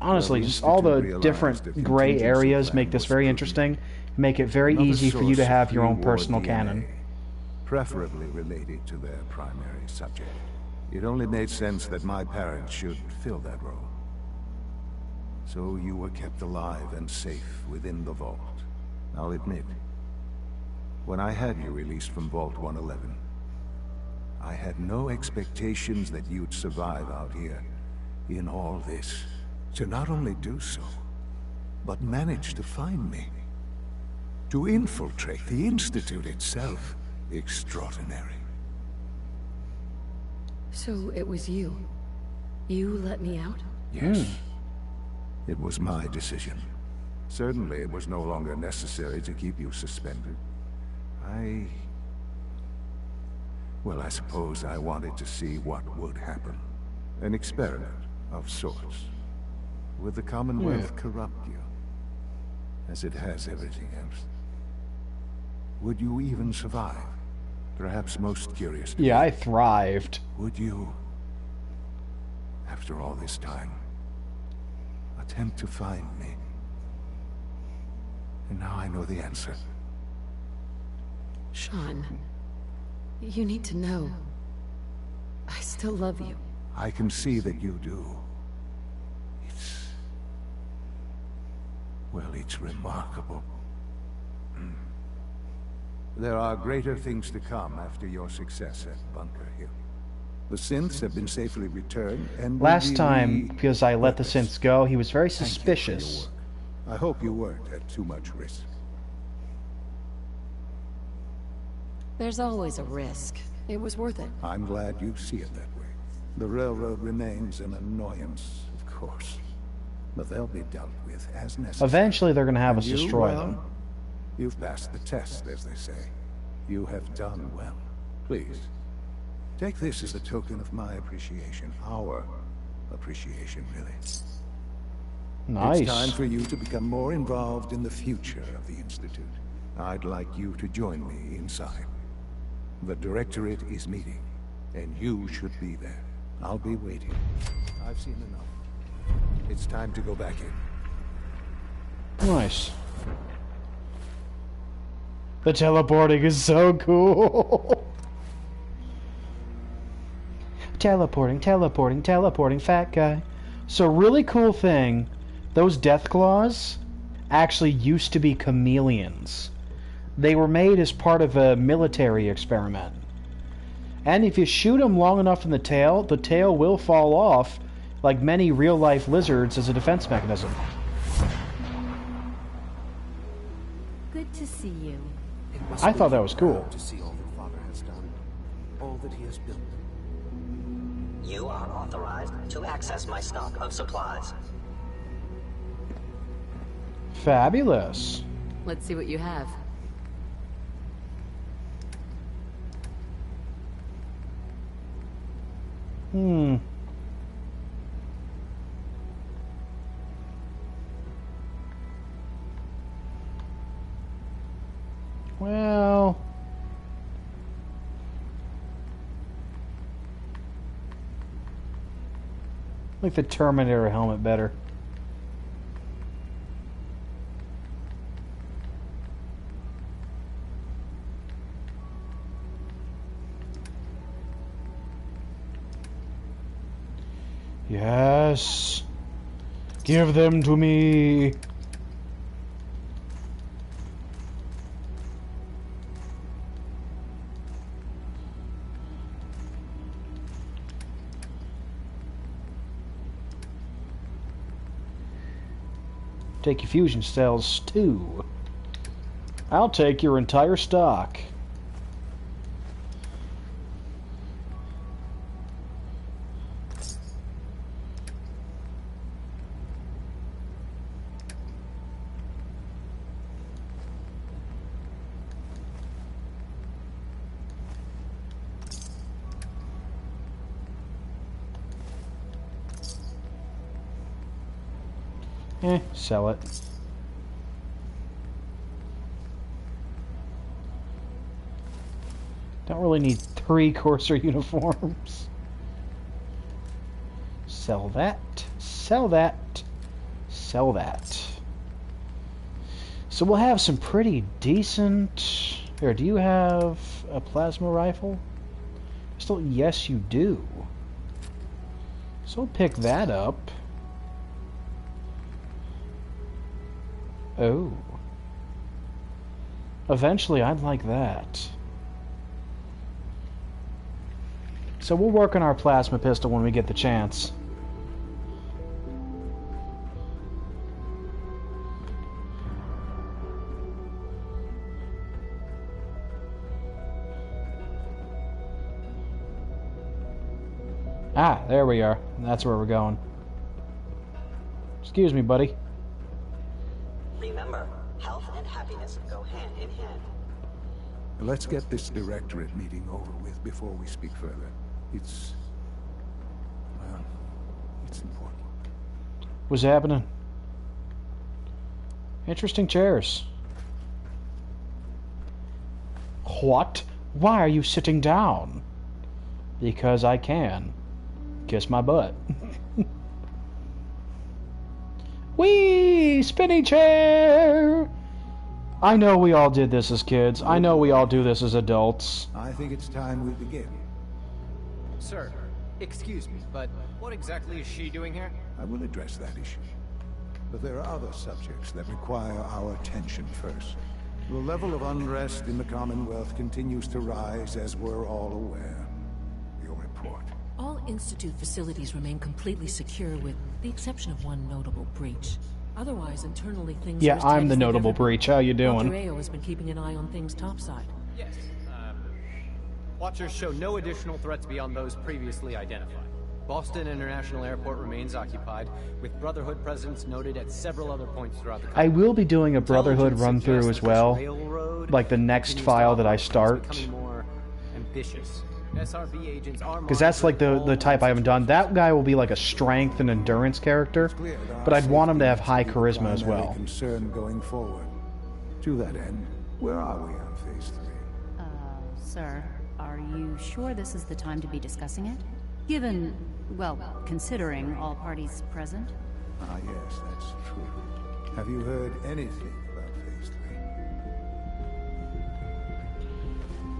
Honestly, well, just all the realized different that gray contingency areas plan make this was very prudent. interesting. Make it very Another easy for you source to of have your own pre-war personal DNA, canon. preferably related to their primary subject. It only made sense that my parents should fill that role. So you were kept alive and safe within the vault. I'll admit, when I had you released from Vault 111, I had no expectations that you'd survive out here in all this. To not only do so, but manage to find me. To infiltrate the Institute itself. Extraordinary. So it was you. You let me out? Yes. It was my decision. Certainly it was no longer necessary to keep you suspended. Well, I suppose I wanted to see what would happen. An experiment of sorts. Would the Commonwealth corrupt you? As it has everything else? Would you even survive? Perhaps most curious. Yeah, I thrived. Would you, after all this time, attempt to find me? And now I know the answer. Sean, you need to know. I still love you. I can see that you do. It's remarkable. There are greater things to come after your success at Bunker Hill. The synths have been safely returned, and Last time, because I let the synths go, he was very suspicious. I hope you weren't at too much risk. There's always a risk. It was worth it. I'm glad you see it that way. The railroad remains an annoyance, of course. But they'll be dealt with as necessary. Eventually they're going to have us And you, destroy well, them. You've passed the test, as they say. You have done well. Please, take this as a token of my appreciation. Our appreciation, really. Nice. It's time for you to become more involved in the future of the Institute. I'd like you to join me inside. The Directorate is meeting, and you should be there. I'll be waiting. I've seen enough. It's time to go back in. Nice. The teleporting is so cool. Teleporting, teleporting, teleporting, fat guy. So really cool thing, those death claws actually used to be chameleons. They were made as part of a military experiment. And if you shoot them long enough in the tail will fall off, like many real-life lizards, as a defense mechanism. Good to see you. I thought that was cool. To see all that Father has done, all that he has built. You are authorized to access my stock of supplies. Fabulous. Let's see what you have. Well, I like the Terminator helmet better. Yes. Give them to me. Take your fusion cells too. I'll take your entire stock. Sell it. Don't really need 3 Corsair uniforms. Sell that. Sell that. Sell that. So we'll have some pretty decent... Here, do you have a plasma rifle? Still, yes you do. So we'll pick that up. Oh. Eventually, I'd like that. So we'll work on our plasma pistol when we get the chance. Ah, there we are. That's where we're going. Excuse me, buddy. Remember, health and happiness go hand in hand. Let's get this Directorate meeting over with before we speak further. It's... well, it's important. What's happening? Interesting chairs. What? Why are you sitting down? Because I can. Kiss my butt. Whee! Spinny chair! I know we all did this as kids. I know we all do this as adults. I think it's time we begin. Sir, excuse me, but what exactly is she doing here? I will address that issue. But there are other subjects that require our attention first. The level of unrest in the Commonwealth continues to rise, as we're all aware. Your report. All Institute facilities remain completely secure with the exception of one notable breach. Otherwise, internally things Yeah, are as I'm tight the as they've notable ever been. breach. How you doing? Dr. Ayo has been keeping an eye on things topside. Yes, Watchers show no additional threats beyond those previously identified. Boston International Airport remains occupied, with Brotherhood presence noted at several other points throughout the country. I will be doing a Brotherhood run-through as well, like the next file that I start. More ambitious. SRB agents are because that's like the type I haven't done. That guy will be like a strength and endurance character, but I'd want him to have high charisma as well. Concern going forward. To that end, where are we on phase 3? Sir, are you sure this is the time to be discussing it? Given, well, considering all parties present? Ah, yes, that's true. Have you heard anything about phase 3?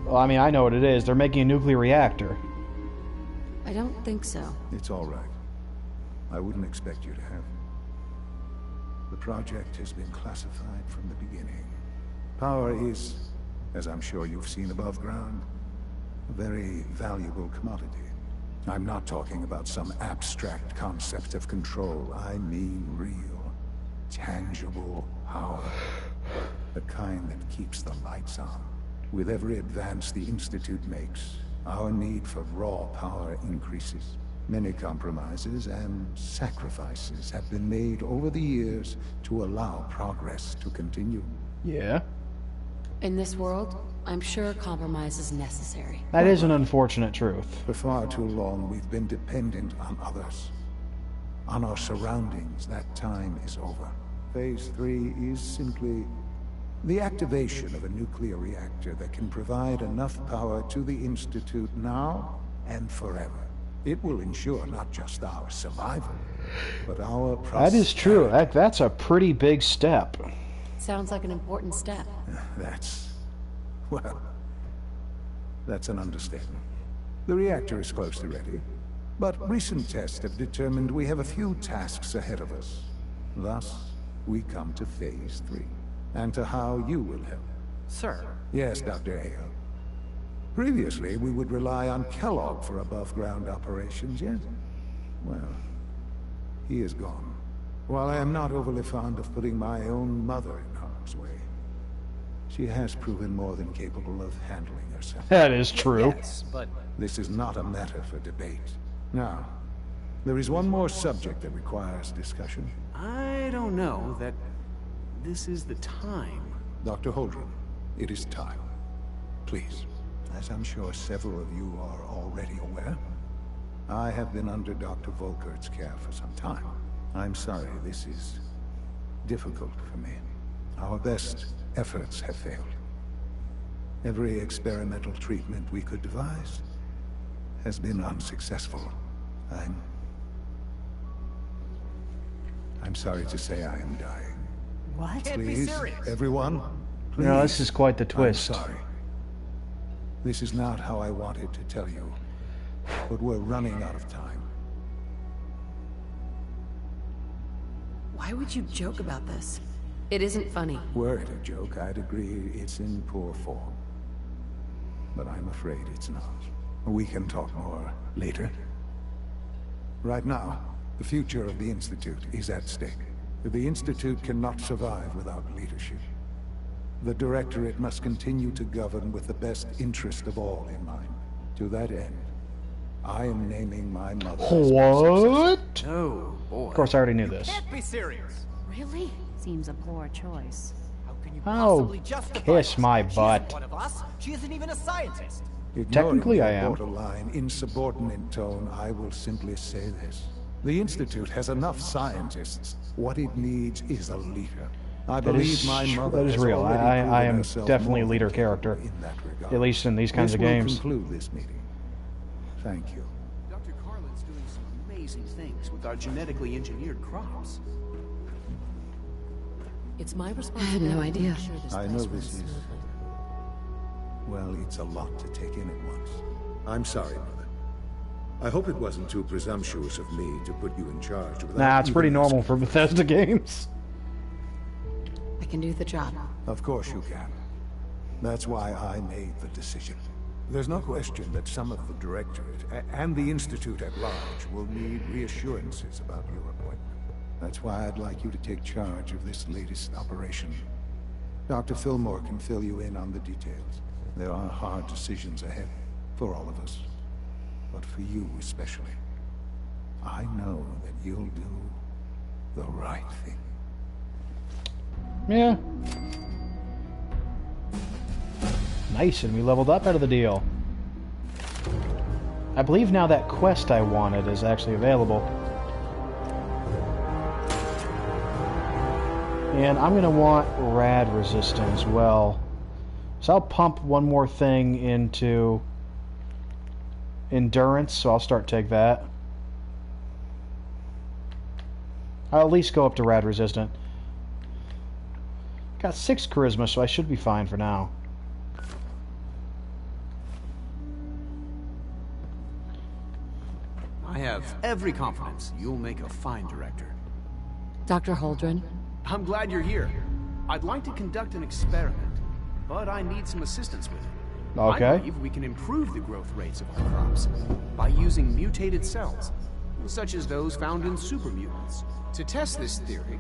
Well, I mean, I know what it is. They're making a nuclear reactor. I don't think so. It's all right. I wouldn't expect you to have. The project has been classified from the beginning. Power is, as I'm sure you've seen above ground, a very valuable commodity. I'm not talking about some abstract concept of control. I mean real, tangible power. The kind that keeps the lights on. With every advance the Institute makes, our need for raw power increases. Many compromises and sacrifices have been made over the years to allow progress to continue. Yeah. In this world, I'm sure compromise is necessary. That is an unfortunate truth. For far too long, we've been dependent on others. On our surroundings. That time is over. Phase 3 is simply the activation of a nuclear reactor that can provide enough power to the Institute now and forever. It will ensure not just our survival, but our prosperity. That is true. That's a pretty big step. Sounds like an important step. Well, that's an understatement. The reactor is close to ready, but recent tests have determined we have a few tasks ahead of us. Thus, we come to phase 3, and to how you will help. Sir? Yes, Dr. Hale. Previously, we would rely on Kellogg for above-ground operations, yes? Well, he is gone. While I am not overly fond of putting my own mother in harm's way, she has proven more than capable of handling herself. That is true. Yes, but this is not a matter for debate. Now, there is one more subject that requires discussion. I don't know that this is the time. Dr. Holdren, it is time. Please. As I'm sure several of you are already aware, I have been under Dr. Volkert's care for some time. I'm sorry this is difficult for me. Our best efforts have failed. Every experimental treatment we could devise has been unsuccessful. I'm sorry to say I am dying. What? Please, everyone, please. No, this is quite the twist. I'm sorry. This is not how I wanted to tell you, but we're running out of time. Why would you joke about this? It isn't funny. Were it a joke, I'd agree it's in poor form. But I'm afraid it's not. We can talk more later. Right now, the future of the Institute is at stake. The Institute cannot survive without leadership. The Directorate must continue to govern with the best interest of all in mind. To that end, I am naming my mother. What? Oh, boy. Of course, I already knew this. Can't be serious. Really? Seems a poor choice. How can you Oh, possibly justify kiss this? my She butt. isn't one of us. She isn't even a scientist. Technically, I am. Borderline, insubordinate tone, I will simply say this. The Institute has enough scientists. What it needs is a leader. I believe my mother that is has real. already I proven am herself definitely a more leader than character, capable in that regard. at least in these kinds of games. This will conclude this meeting. Thank you. Dr. Carlin's doing some amazing things with our genetically engineered crops. It's my I had responsibility no to idea. make sure this I place know runs this is... smoothly. Well, it's a lot to take in at once. I'm sorry, Mother. I hope it wasn't too presumptuous of me to put you in charge without... Nah, it's pretty even normal asking. for Bethesda games. I can do the job. Of course you can. That's why I made the decision. There's no question that some of the Directorate and the Institute at large will need reassurances about your appointment. That's why I'd like you to take charge of this latest operation. Dr. Fillmore can fill you in on the details. There are hard decisions ahead. For all of us. But for you especially. I know that you'll do the right thing. Yeah. Nice, and we leveled up out of the deal. I believe now that quest I wanted is actually available. And I'm going to want rad resistance as well. So I'll pump one more thing into endurance, so I'll start take that. I'll at least go up to rad resistant. Got 6 charisma, so I should be fine for now. I have every confidence you'll make a fine director. Dr. Holdren? I'm glad you're here. I'd like to conduct an experiment, but I need some assistance with it. Okay. I believe we can improve the growth rates of our crops by using mutated cells, such as those found in super mutants. To test this theory,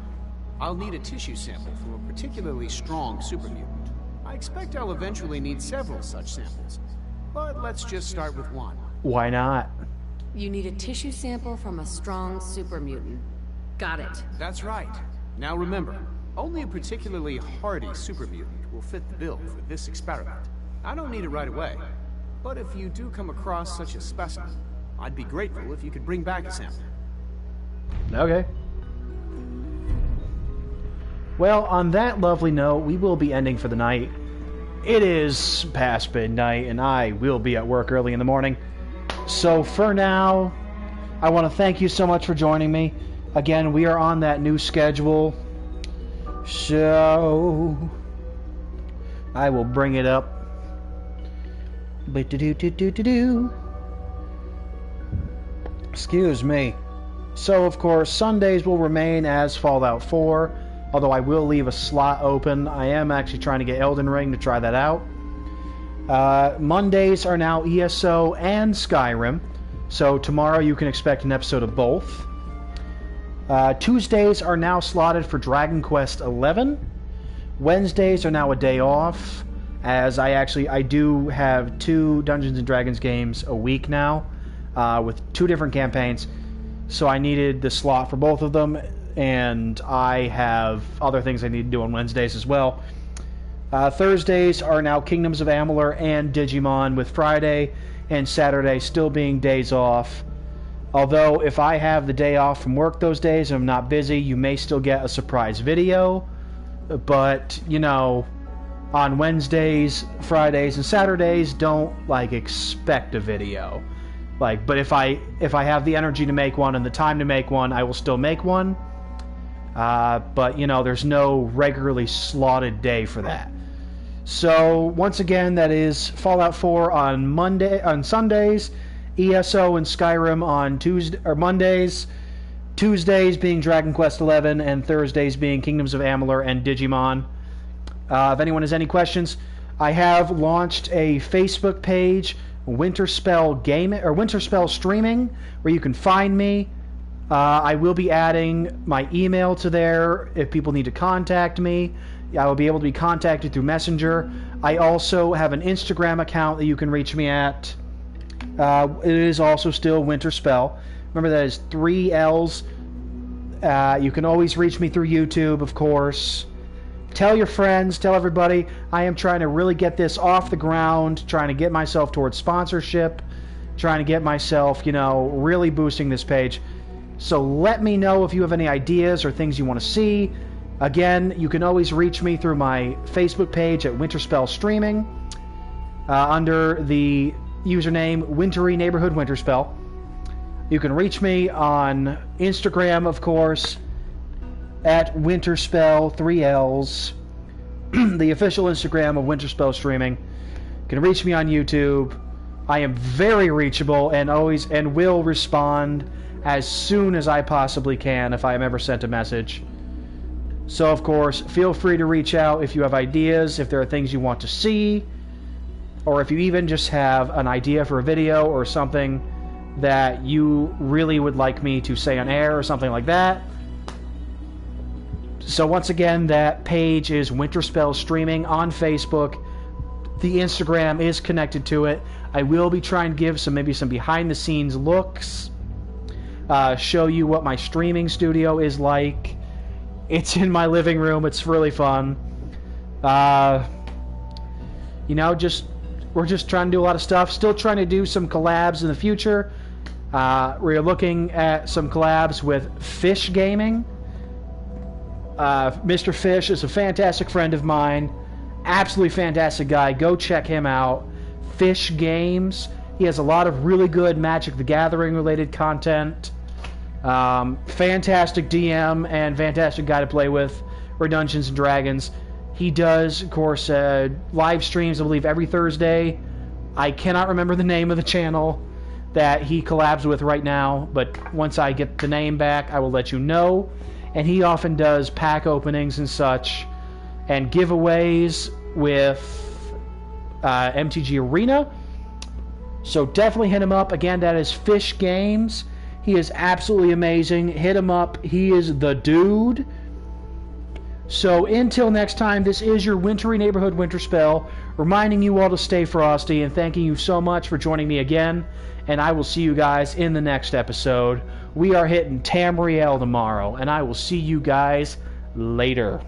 I'll need a tissue sample from a particularly strong super mutant. I expect I'll eventually need several such samples, but let's just start with one. Why not? You need a tissue sample from a strong super mutant. Got it. That's right. Now remember, only a particularly hardy super mutant will fit the bill for this experiment. I don't need it right away, but if you do come across such a specimen, I'd be grateful if you could bring back a sample. Okay. Well, on that lovely note, we will be ending for the night. It is past midnight, and I will be at work early in the morning. So for now, I want to thank you so much for joining me. Again, we are on that new schedule. So I will bring it up. Excuse me. So, of course, Sundays will remain as Fallout 4, although I will leave a slot open. I am actually trying to get Elden Ring to try that out. Mondays are now ESO and Skyrim, so tomorrow you can expect an episode of both. Tuesdays are now slotted for Dragon Quest XI. Wednesdays are now a day off, as I do have 2 Dungeons & Dragons games a week now, with 2 different campaigns, so I needed the slot for both of them, and I have other things I need to do on Wednesdays as well. Thursdays are now Kingdoms of Amalur and Digimon, with Friday and Saturday still being days off. Although, if I have the day off from work those days and I'm not busy, you may still get a surprise video. But, you know, on Wednesdays, Fridays, and Saturdays, don't, expect a video. But if I have the energy to make one and the time to make one, I will still make one. But, you know, there's no regularly slotted day for that. So, once again, that is Fallout 4 on Sundays, ESO and Skyrim on Mondays, Tuesdays being Dragon Quest XI, and Thursdays being Kingdoms of Amalur and Digimon. If anyone has any questions, I have launched a Facebook page, Winterspelll Streaming, where you can find me. I will be adding my email to there if people need to contact me. I will be able to be contacted through Messenger. I also have an Instagram account that you can reach me at. It is also still Winterspelll. Remember, that is 3 L's. You can always reach me through YouTube, of course. Tell your friends, tell everybody. I am trying to really get this off the ground, trying to get myself towards sponsorship, trying to get myself, really boosting this page. So let me know if you have any ideas or things you want to see. Again, you can always reach me through my Facebook page at Winterspelll Streaming under the username Wintry Neighborhood Winterspelll. You can reach me on Instagram, of course, at Winterspelll, 3 L's, the official Instagram of Winterspelll Streaming. You can reach me on YouTube. I am very reachable and will respond as soon as I possibly can if I am ever sent a message. So, of course, feel free to reach out if you have ideas, if there are things you want to see, or if you even just have an idea for a video or something that you really would like me to say on air or something like that. So once again, that page is Winterspelll Streaming on Facebook. The Instagram is connected to it. I will be trying to give maybe some behind-the-scenes looks, show you what my streaming studio is like. It's in my living room. It's really fun. You know, we're just trying to do a lot of stuff. Still trying to do some collabs in the future. We're looking at some collabs with Fish Gaming. Mr. Fish is a fantastic friend of mine. Absolutely fantastic guy. Go check him out. Fish Games. He has a lot of really good Magic the Gathering related content. Fantastic DM and fantastic guy to play with for Dungeons and Dragons. He does, of course, live streams, I believe, every Thursday. I cannot remember the name of the channel that he collabs with right now, but once I get the name back, I will let you know. And he often does pack openings and such, and giveaways with MTG Arena. So definitely hit him up. Again, that is Fish Games. He is absolutely amazing. Hit him up. He is the dude. So until next time, this is your wintry neighborhood Winterspell, reminding you all to stay frosty and thanking you so much for joining me again. And I will see you guys in the next episode. We are hitting Tamriel tomorrow, and I will see you guys later.